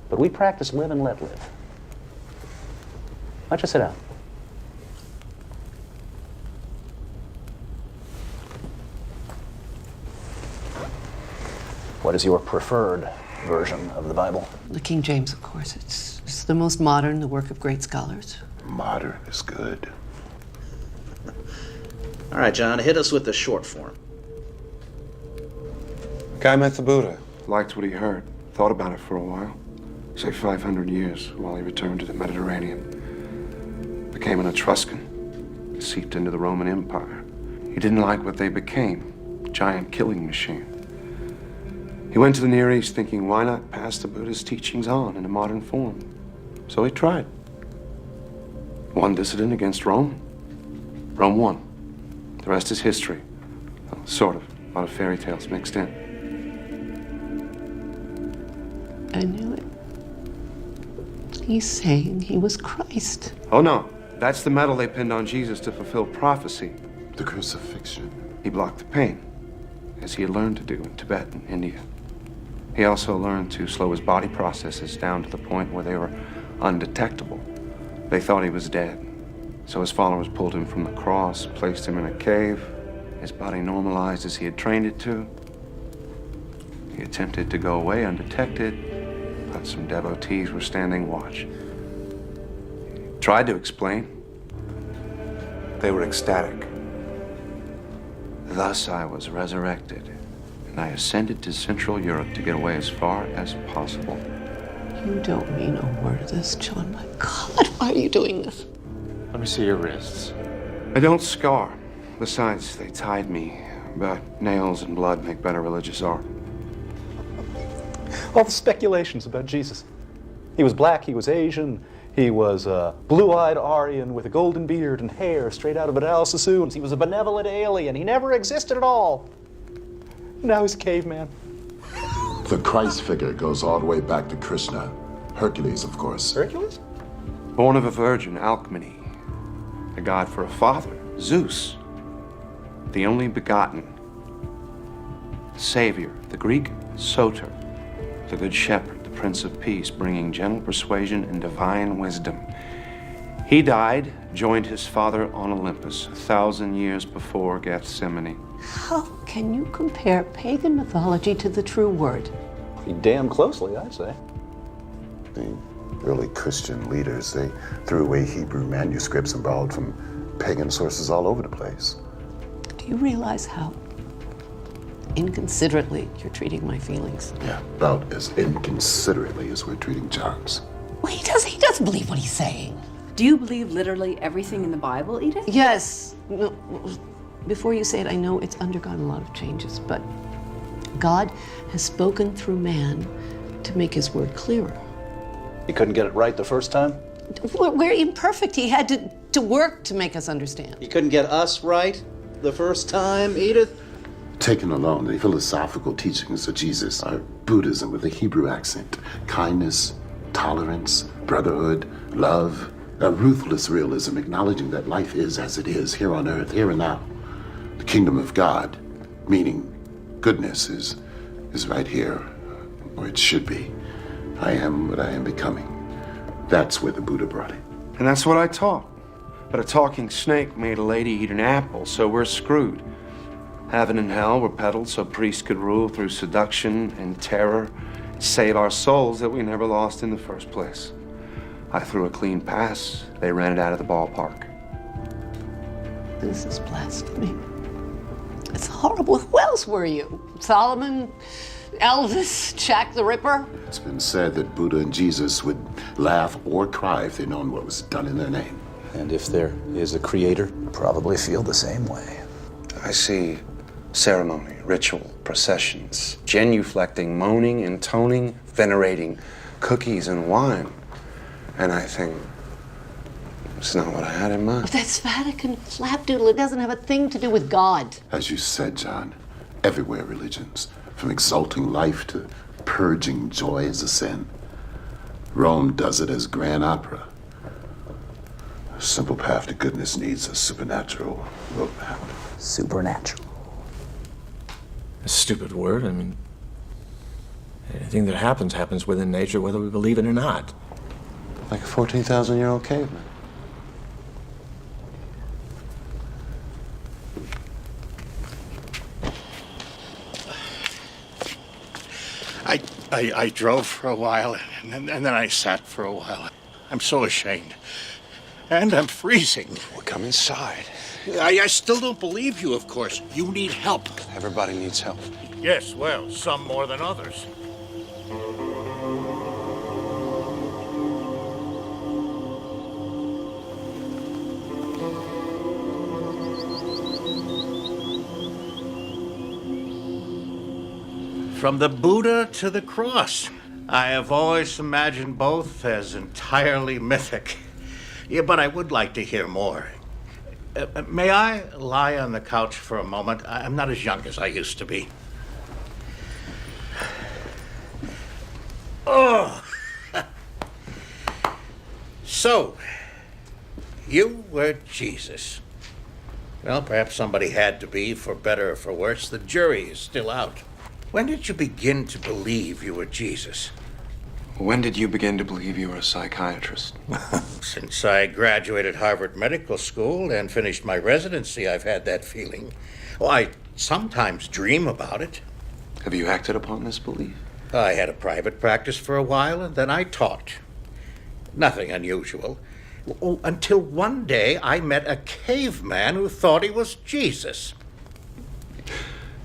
But we practice live and let live. Why don't you sit down? What is your preferred version of the Bible? The King James, of course. It's the most modern, the work of great scholars. Modern is good. All right, John, hit us with the short form. Guy met the Buddha, liked what he heard, thought about it for a while. Say 500 years while he returned to the Mediterranean. Became an Etruscan, seeped into the Roman Empire. He didn't like what they became, a giant killing machine. He went to the Near East thinking, why not pass the Buddha's teachings on in a modern form? So he tried. One dissident against Rome. Rome won. The rest is history. Well, sort of. A lot of fairy tales mixed in. I knew it. He's saying he was Christ. Oh, no. That's the medal they pinned on Jesus to fulfill prophecy. The crucifixion. He blocked the pain, as he had learned to do in Tibet and India. He also learned to slow his body processes down to the point where they were undetectable. They thought he was dead. So his followers pulled him from the cross, placed him in a cave. His body normalized as he had trained it to. He attempted to go away undetected, but some devotees were standing watch. He tried to explain. They were ecstatic. Thus I was resurrected, and I ascended to Central Europe to get away as far as possible. You don't mean a word of this, John. My God, why are you doing this? Let me see your wrists. I don't scar. Besides, they tied me, but nails and blood make better religious art. All the speculations about Jesus. He was black, he was Asian, he was a blue-eyed Aryan with a golden beard and hair straight out of an Al Sassoon's. He was a benevolent alien. He never existed at all. Now he's a caveman. The Christ figure goes all the way back to Krishna. Hercules, of course. Hercules? Born of a virgin, Alcmene. A god for a father, Zeus. The only begotten. Savior, the Greek Soter. The good shepherd, the Prince of Peace, bringing gentle persuasion and divine wisdom. He died, joined his father on Olympus 1,000 years before Gethsemane. How can you compare pagan mythology to the true word? Pretty damn closely, I'd say. The early Christian leaders, they threw away Hebrew manuscripts and borrowed from pagan sources all over the place. Do you realize how inconsiderately you're treating my feelings? Yeah, about as inconsiderately as we're treating John's. Well, he doesn't believe what he's saying. Do you believe literally everything in the Bible, Edith? Yes. No, before you say it, I know it's undergone a lot of changes, but God has spoken through man to make his word clearer. He couldn't get it right the first time? We're imperfect. He had to work to make us understand. He couldn't get us right the first time, Edith? Taken alone, the philosophical teachings of Jesus are Buddhism with a Hebrew accent. Kindness, tolerance, brotherhood, love, a ruthless realism, acknowledging that life is as it is, here on earth, here and now. The kingdom of God, meaning goodness, is right here, where it should be. I am what I am becoming. That's where the Buddha brought it. And that's what I taught. But a talking snake made a lady eat an apple, so we're screwed. Heaven and hell were peddled so priests could rule through seduction and terror, save our souls that we never lost in the first place. I threw a clean pass. They ran it out of the ballpark. This is blasphemy. It's horrible. Who else were you? Solomon? Elvis? Jack the Ripper? It's been said that Buddha and Jesus would laugh or cry if they'd known what was done in their name. And if there is a creator, probably feel the same way. I see ceremony, ritual, processions, genuflecting, moaning, intoning, venerating cookies and wine. And I think it's not what I had in mind. That's Vatican flapdoodle. It doesn't have a thing to do with God. As you said, John, everywhere religions, from exalting life to purging joy as a sin. Rome does it as grand opera. A simple path to goodness needs a supernatural roadmap. Supernatural. A stupid word. I mean, anything that happens within nature, whether we believe it or not. Like a 14,000-year-old caveman. I drove for a while, and then I sat for a while. I'm so ashamed. And I'm freezing. Well, come inside. I still don't believe you, of course. You need help. Everybody needs help. Yes, well, some more than others. From the Buddha to the cross. I have always imagined both as entirely mythic. Yeah, but I would like to hear more. May I lie on the couch for a moment? I'm not as young as I used to be. Oh! So, you were Jesus. Well, perhaps somebody had to be, for better or for worse. The jury is still out. When did you begin to believe you were Jesus? When did you begin to believe you were a psychiatrist? Since I graduated Harvard Medical School and finished my residency, I've had that feeling. Oh, I sometimes dream about it. Have you acted upon this belief? I had a private practice for a while, and then I taught. Nothing unusual. Oh, until one day I met a caveman who thought he was Jesus.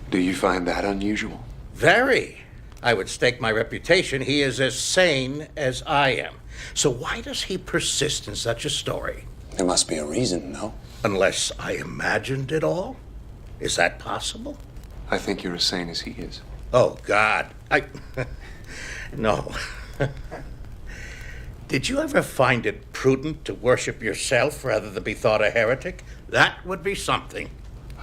Do you find that unusual? Very. I would stake my reputation he is as sane as I am. So why does he persist in such a story? There must be a reason, no? Unless I imagined it all? Is that possible? I think you're as sane as he is. Oh, God. No. Did you ever find it prudent to worship yourself rather than be thought a heretic? That would be something.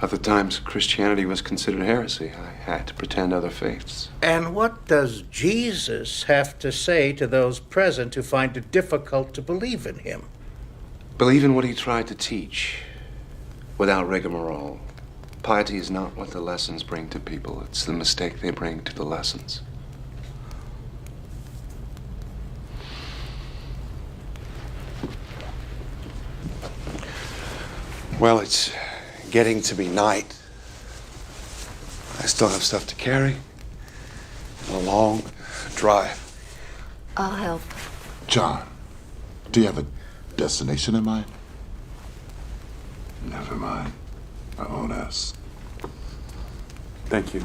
Other times, Christianity was considered heresy. I had to pretend other faiths. And what does Jesus have to say to those present who find it difficult to believe in him? Believe in what he tried to teach, without rigmarole. Piety is not what the lessons bring to people. It's the mistake they bring to the lessons. Well, it's getting to be night. I still have stuff to carry. And a long drive. I'll help. John, do you have a destination in mind? Never mind. I won't ask. Thank you.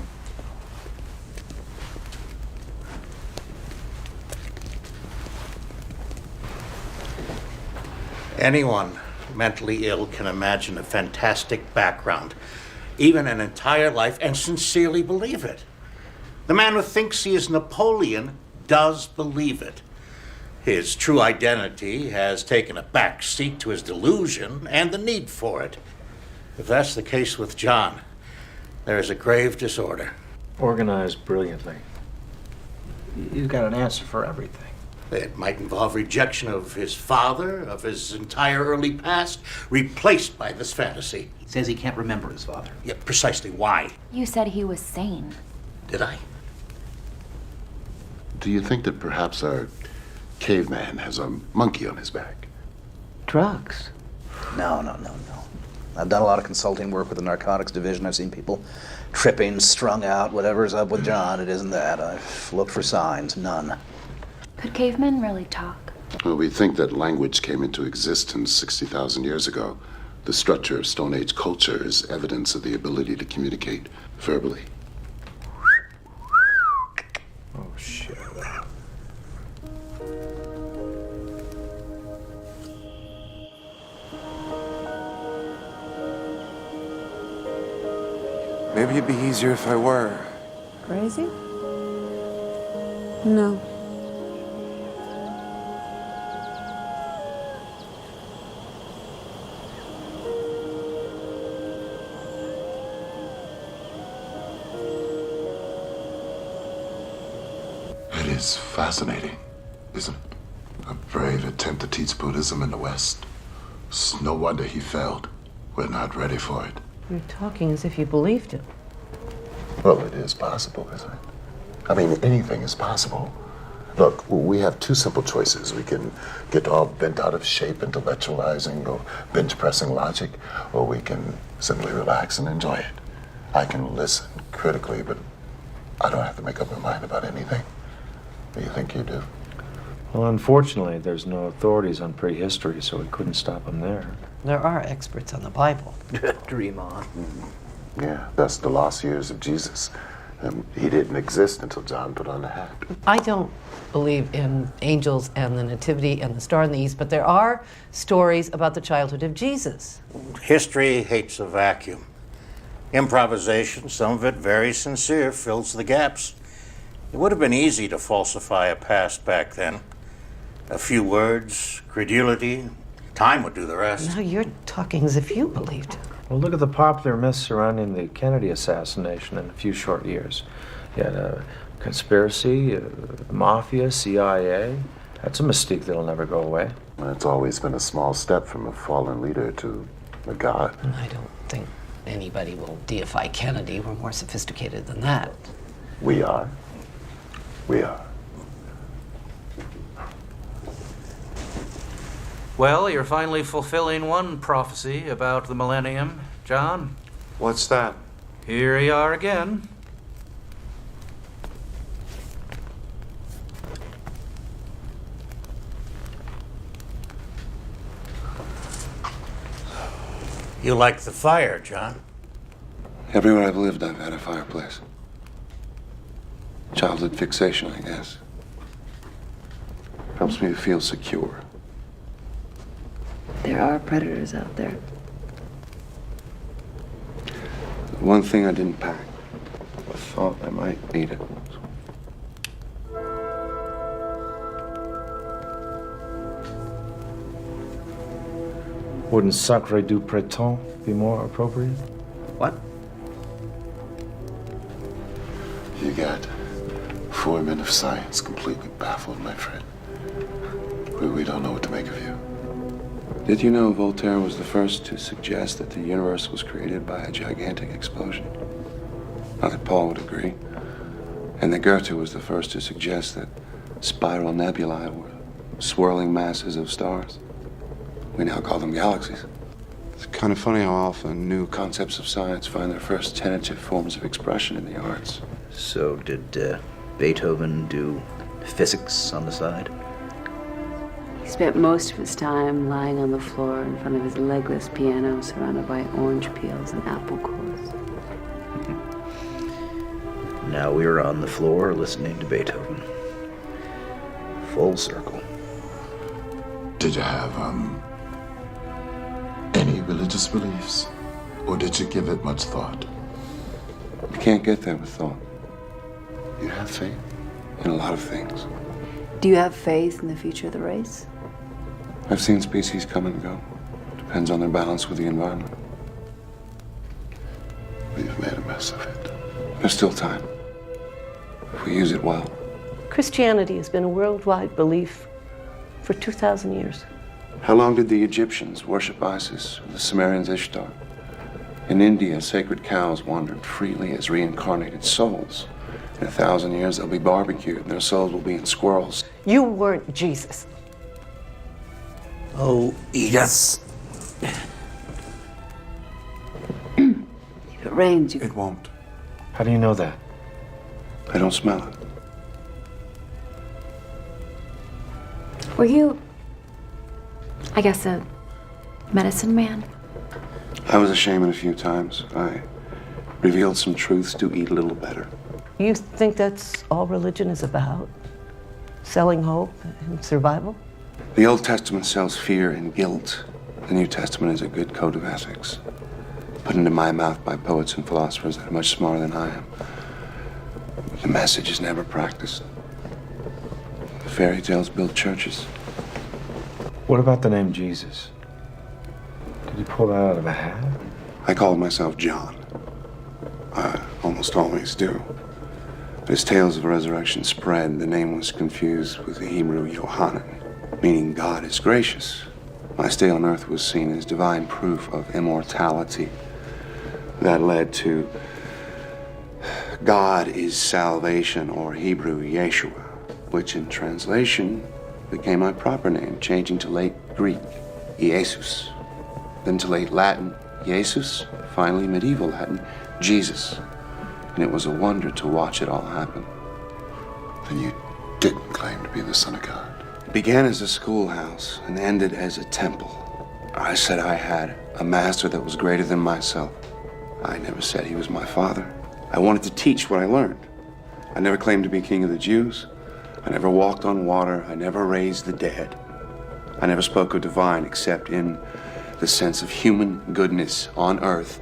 Anyone mentally ill can imagine a fantastic background, even an entire life, and sincerely believe it. The man who thinks he is Napoleon does believe it. His true identity has taken a back seat to his delusion and the need for it. If that's the case with John, there is a grave disorder. Organized brilliantly. You've got an answer for everything. It might involve rejection of his father, of his entire early past, replaced by this fantasy. He says he can't remember his father. Yeah, precisely why? You said he was sane. Did I? Do you think that perhaps our caveman has a monkey on his back? Drugs? No. I've done a lot of consulting work with the narcotics division. I've seen people tripping, strung out, whatever's up with John. It isn't that. I've looked for signs. None. Could cavemen really talk? Well, we think that language came into existence 60,000 years ago. The structure of Stone Age culture is evidence of the ability to communicate verbally. Oh, shit. Maybe it'd be easier if I were. Crazy? No. It is fascinating, isn't it? A brave attempt to teach Buddhism in the West. It's no wonder he failed. We're not ready for it. You're talking as if you believed it. Well, it is possible, isn't it? I mean, anything is possible. Look, we have two simple choices. We can get all bent out of shape intellectualizing or bench pressing logic, or we can simply relax and enjoy it. I can listen critically, but I don't have to make up my mind about anything. Do you think you do? Well, unfortunately, there's no authorities on prehistory, so we couldn't stop them there. There are experts on the Bible. Dream on. Yeah, that's the lost years of Jesus. He didn't exist until John put on the hat. I don't believe in angels and the nativity and the star in the east, but there are stories about the childhood of Jesus. History hates a vacuum. Improvisation, some of it very sincere, fills the gaps. It would have been easy to falsify a past back then. A few words, credulity, time would do the rest. Now you're talking as if you believed it. Well, look at the popular myths surrounding the Kennedy assassination in a few short years. You had a conspiracy, mafia, CIA. That's a mystique that'll never go away. It's always been a small step from a fallen leader to a god. I don't think anybody will deify Kennedy. We're more sophisticated than that. We are. We are. Well, you're finally fulfilling one prophecy about the millennium, John. What's that? Here you are again. You like the fire, John? Everywhere I've lived, I've had a fireplace. Childhood fixation, I guess. Helps me to feel secure. There are predators out there. One thing I didn't pack. I thought I might need it. Wouldn't Sacre du Printemps be more appropriate? What? You got 4 men of science completely baffled, my friend. We don't know what to make of you. Did you know Voltaire was the first to suggest that the universe was created by a gigantic explosion? Not that Paul would agree. And that Goethe was the first to suggest that spiral nebulae were swirling masses of stars. We now call them galaxies. It's kind of funny how often new concepts of science find their first tentative forms of expression in the arts. So did Beethoven do physics on the side? He spent most of his time lying on the floor in front of his legless piano surrounded by orange peels and apple cores. Now we're on the floor listening to Beethoven. Full circle. Did you have, any religious beliefs? Or did you give it much thought? You can't get there with thought. You have faith? In a lot of things. Do you have faith in the future of the race? I've seen species come and go. Depends on their balance with the environment. We've made a mess of it. There's still time. If we use it well. Christianity has been a worldwide belief for 2,000 years. How long did the Egyptians worship Isis or the Sumerians Ishtar? In India, sacred cows wandered freely as reincarnated souls. In 1,000 years, they'll be barbecued and their souls will be in squirrels. You weren't Jesus. Oh, Edith. If it rains, you... It won't. How do you know that? I don't smell it. Were you, I guess, a medicine man? I was a shaman a few times. I revealed some truths to eat a little better. You think that's all religion is about? Selling hope and survival? The Old Testament sells fear and guilt. The New Testament is a good code of ethics, put into my mouth by poets and philosophers that are much smarter than I am. The message is never practiced. Fairy tales build churches. What about the name Jesus? Did you pull that out of a hat? I called myself John. I almost always do. But as tales of resurrection spread, the name was confused with the Hebrew Yohanan, meaning God is gracious. My stay on earth was seen as divine proof of immortality. That led to God is salvation, or Hebrew Yeshua, which in translation became my proper name, changing to late Greek, Jesus, then to late Latin, Jesus, finally medieval Latin, Jesus. And it was a wonder to watch it all happen. Then you didn't claim to be the Son of God. It began as a schoolhouse and ended as a temple. I said I had a master that was greater than myself. I never said he was my father. I wanted to teach what I learned. I never claimed to be king of the Jews. I never walked on water. I never raised the dead. I never spoke of divine except in the sense of human goodness on earth.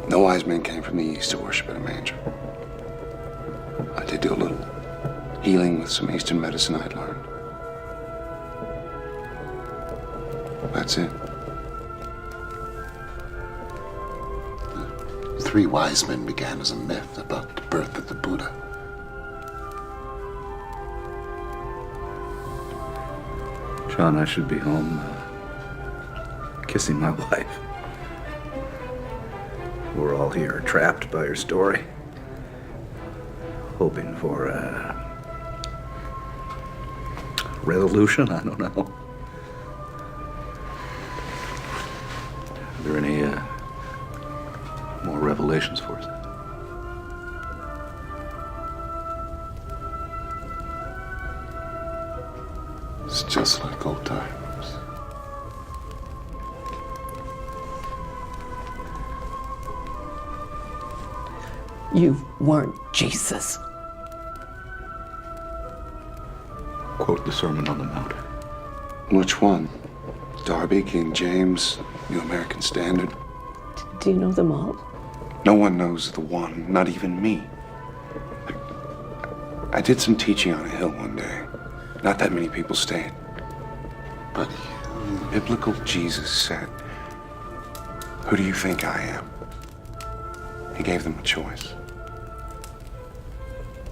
No wise men came from the east to worship at a manger. I did do a little healing with some Eastern medicine I'd learned. That's it. The 3 wise men began as a myth about the birth of the Buddha. John, I should be home kissing my wife. We're all here trapped by your story, hoping for a resolution. I don't know. Are there any more revelations for us? It's just like old times. You weren't Jesus. Quote the Sermon on the Mount. Which one? Darby, King James, New American Standard? Do you know them all? No one knows the one, not even me. I did some teaching on a hill one day. Not that many people stayed. But biblical Jesus said, "Who do you think I am?" He gave them a choice.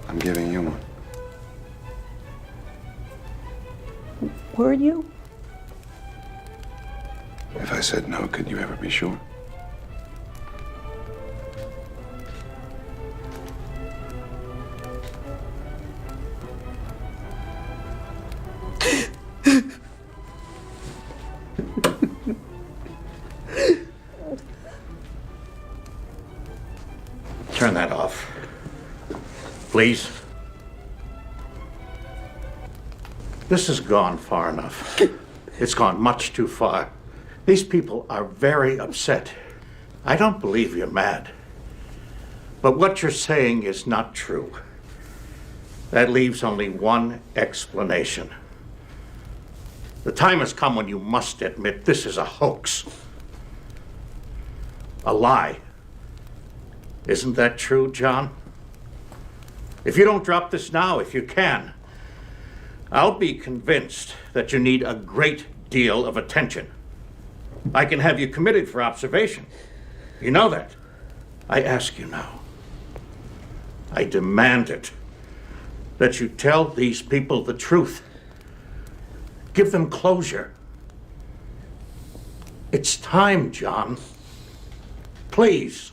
I'm giving you one. Were you? If I said no, could you ever be sure? Turn that off. Please. This has gone far enough. It's gone much too far. These people are very upset. I don't believe you're mad. But what you're saying is not true. That leaves only one explanation. The time has come when you must admit this is a hoax. A lie. Isn't that true, John? If you don't drop this now, if you can, I'll be convinced that you need a great deal of attention. I can have you committed for observation. You know that. I ask you now. I demand it. That you tell these people the truth. Give them closure. It's time, John. Please.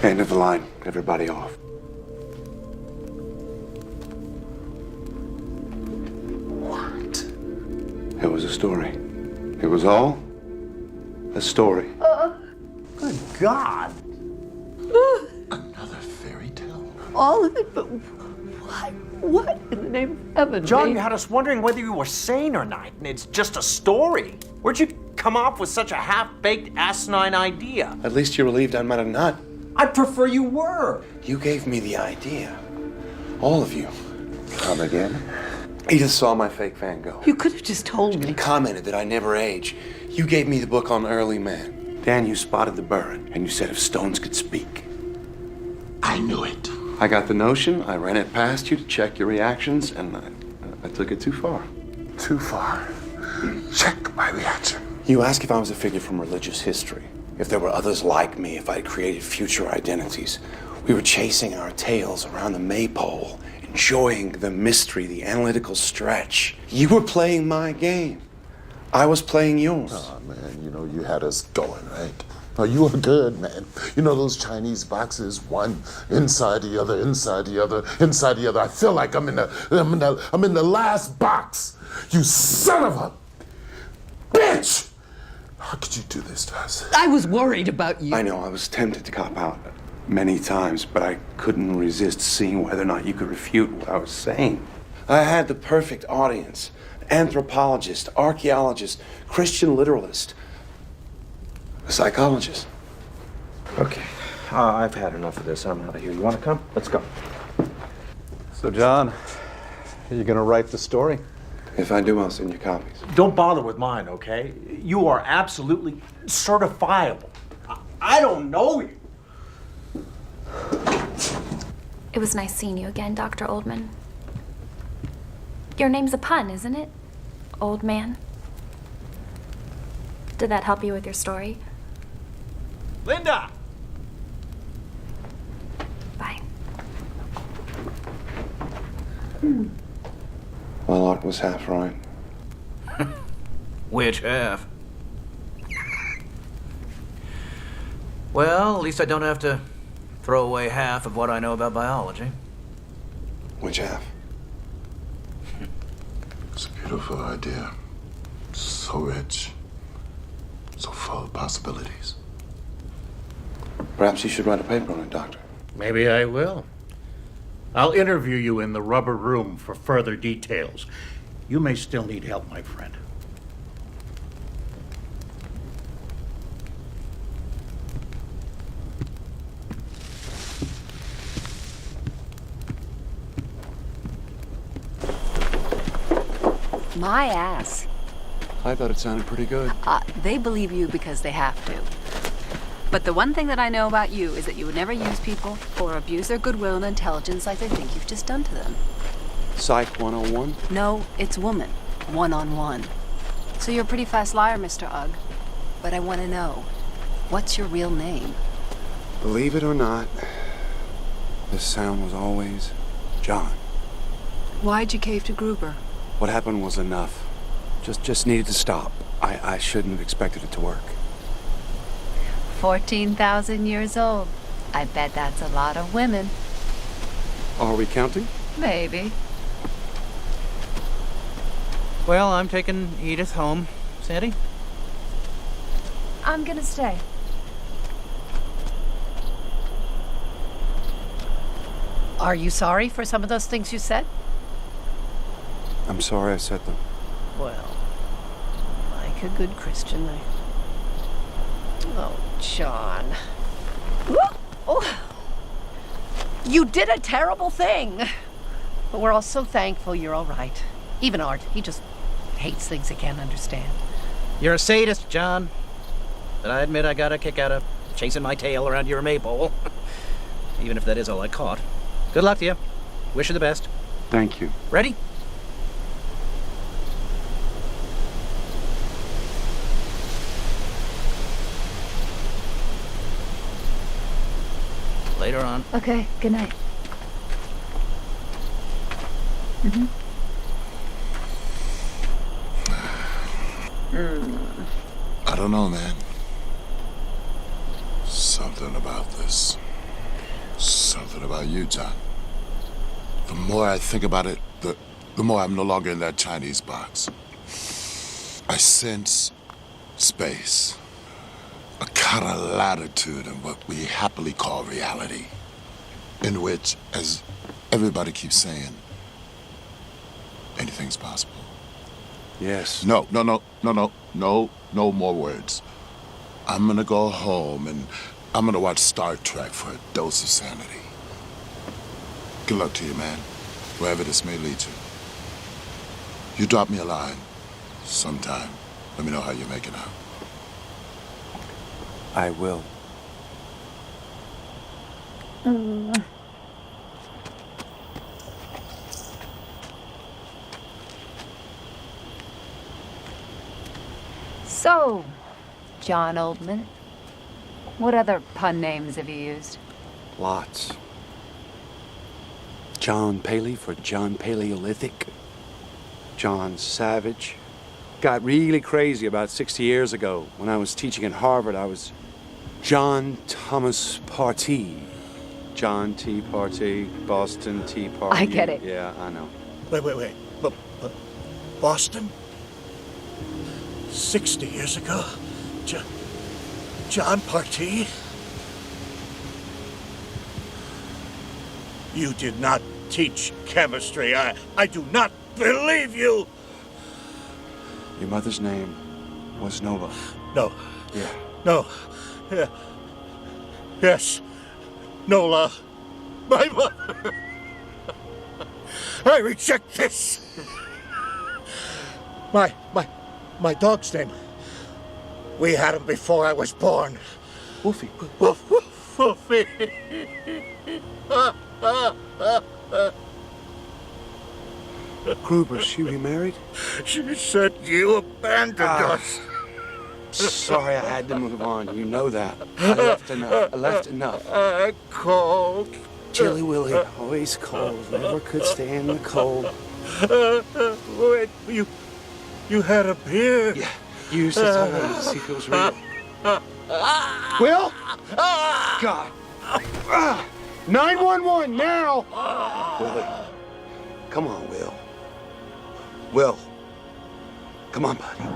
End of the line. Everybody off. What? It was a story. It was all a story. Good God. Another fairy tale? All of it, but what? What in the name of heaven? John, made- you had us wondering whether you were sane or not, and it's just a story. Where'd you come up with such a half-baked, asinine idea? At least you're relieved I'm not a nut. I'd prefer you were. You gave me the idea. All of you. Come again? Edith saw my fake Van Gogh. You could have just told me. Commented that I never age. You gave me the book on early man. Dan, you spotted the bird, and you said if stones could speak. I knew it. I got the notion, I ran it past you to check your reactions, and I took it too far. Too far. Check my reaction. You asked if I was a figure from religious history, if there were others like me, if I'd created future identities. We were chasing our tails around the maypole, enjoying the mystery, the analytical stretch. You were playing my game. I was playing yours. Oh, man, you had us going, right? Oh, you were good, man. You know those Chinese boxes, one inside the other, inside the other, inside the other. I feel like I'm in the last box. You son of a bitch! How could you do this to us? I was worried about you. I know, I was tempted to cop out many times, but I couldn't resist seeing whether or not you could refute what I was saying. I had the perfect audience. Anthropologist, archaeologist, Christian literalist, a psychologist. Okay, I've had enough of this. I'm out of here. You want to come? Let's go. So, John, are you going to write the story? If I do, I'll send you copies. Don't bother with mine, okay? You are absolutely certifiable. I don't know you. It was nice seeing you again, Dr. Oldman. Your name's a pun, isn't it? Old man. Did that help you with your story? Linda! Well, Art was half right. Which half? Well, at least I don't have to throw away half of what I know about biology. Which half? It's a beautiful idea. So rich. So full of possibilities. Perhaps you should write a paper on it, Doctor. Maybe I will. I'll interview you in the rubber room for further details. You may still need help, my friend. My ass. I thought it sounded pretty good. They believe you because they have to. But the one thing that I know about you is that you would never use people or abuse their goodwill and intelligence like they think you've just done to them. Psych 101? No, it's woman. One-on-one. So you're a pretty fast liar, Mr. Ugg. But I want to know, what's your real name? Believe it or not, this sound was always John. Why'd you cave to Gruber? What happened was enough. Just needed to stop. I shouldn't have expected it to work. 14,000 years old. I bet that's a lot of women. Are we counting? Maybe. Well, I'm taking Edith home. Sandy? I'm gonna stay. Are you sorry for some of those things you said? I'm sorry I said them. Well, like a good Christian, Oh, John. Oh. You did a terrible thing. But we're all so thankful you're all right. Even Art, he just hates things he can't understand. You're a sadist, John. But I admit I got a kick out of chasing my tail around your maypole. Even if that is all I caught. Good luck to you. Wish you the best. Thank you. Ready? Later on. Okay, good night. I don't know, man. Something about this. Something about you, John. The more I think about it, the more I'm no longer in that Chinese box. I sense space. A kind of latitude in what we happily call reality. In which, as everybody keeps saying, anything's possible. Yes. No more words. I'm gonna go home and I'm gonna watch Star Trek for a dose of sanity. Good luck to you, man, wherever this may lead you. You drop me a line sometime. Let me know how you're making out. I will. So, John Oldman, what other pun names have you used? Lots. John Paley for John Paleolithic. John Savage. Got really crazy about 60 years ago. When I was teaching at Harvard, I was John Thomas Partee. John T. Partee, Boston Tea Party. I get it. Yeah, I know. Wait. But Boston? 60 years ago? John Partee? You did not teach chemistry. I do not believe you! Your mother's name was Nova. No. Yeah. No. Yeah. Yes. Nola. My mother. I reject this. My dog's name. We had him before I was born. Wolfie. Wolfie. Gruber, she remarried? She said you abandoned us. Sorry, I had to move on. You know that. I left enough. I called Chilly Willy, always cold, never could stand the cold. Wait, you had a beer? Yeah, use the toilet to see if it was real. Will? God. 911 now! Willie, come on, Will. Will, come on, buddy.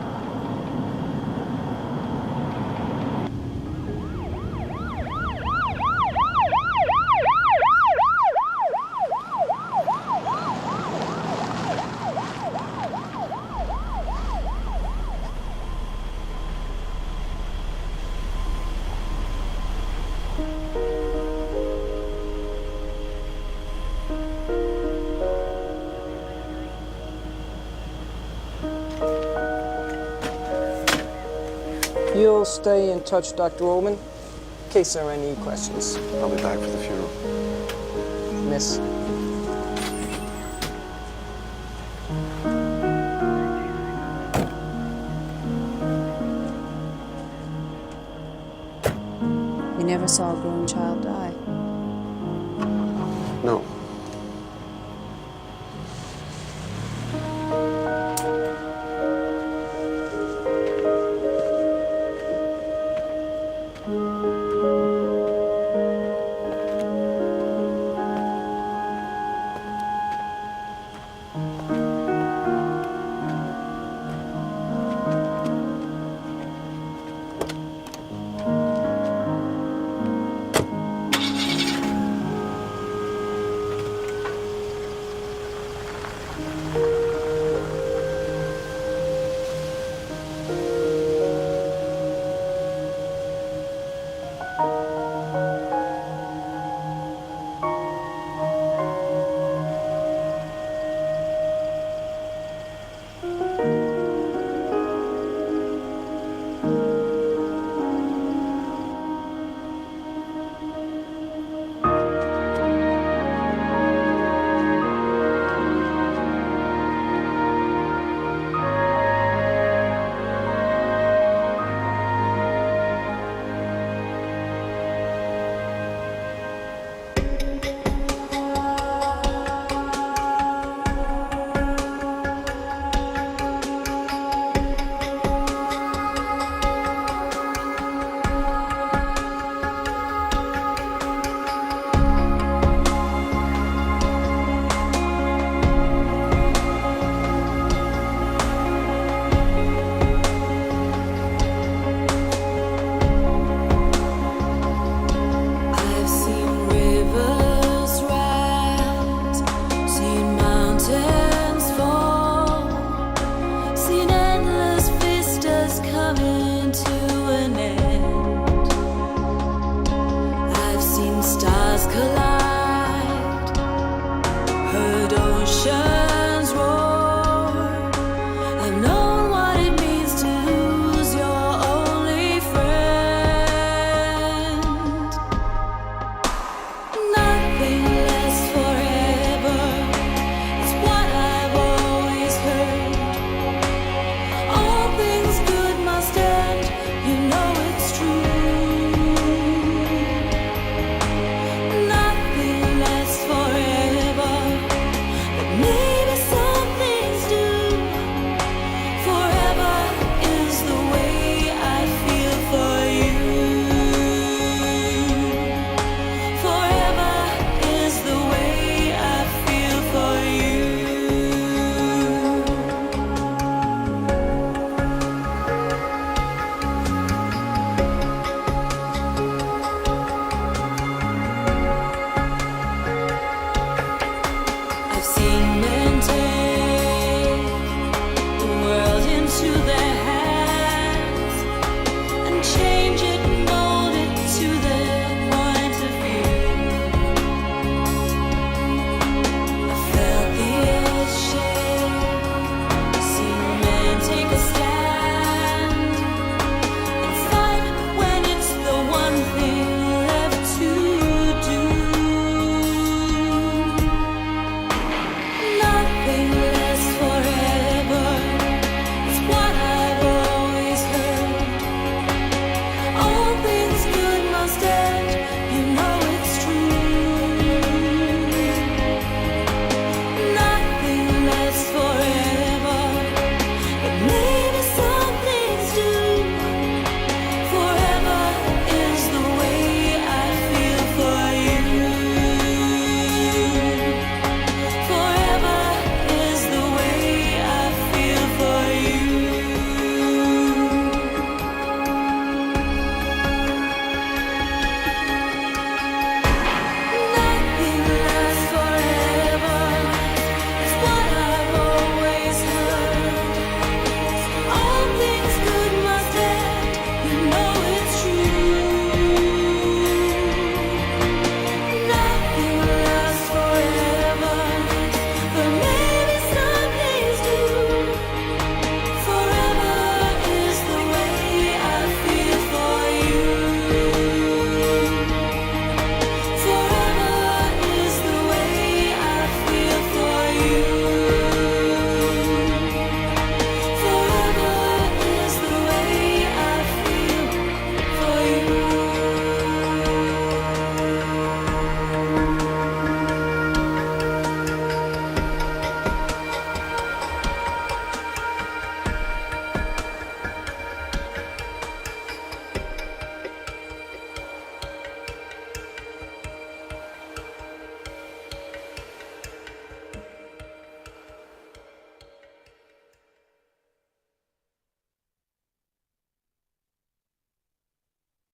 You'll stay in touch, Dr. Ullman, in case there are any questions. I'll be back for the funeral. Miss. You never saw a grown child die. No. I've seen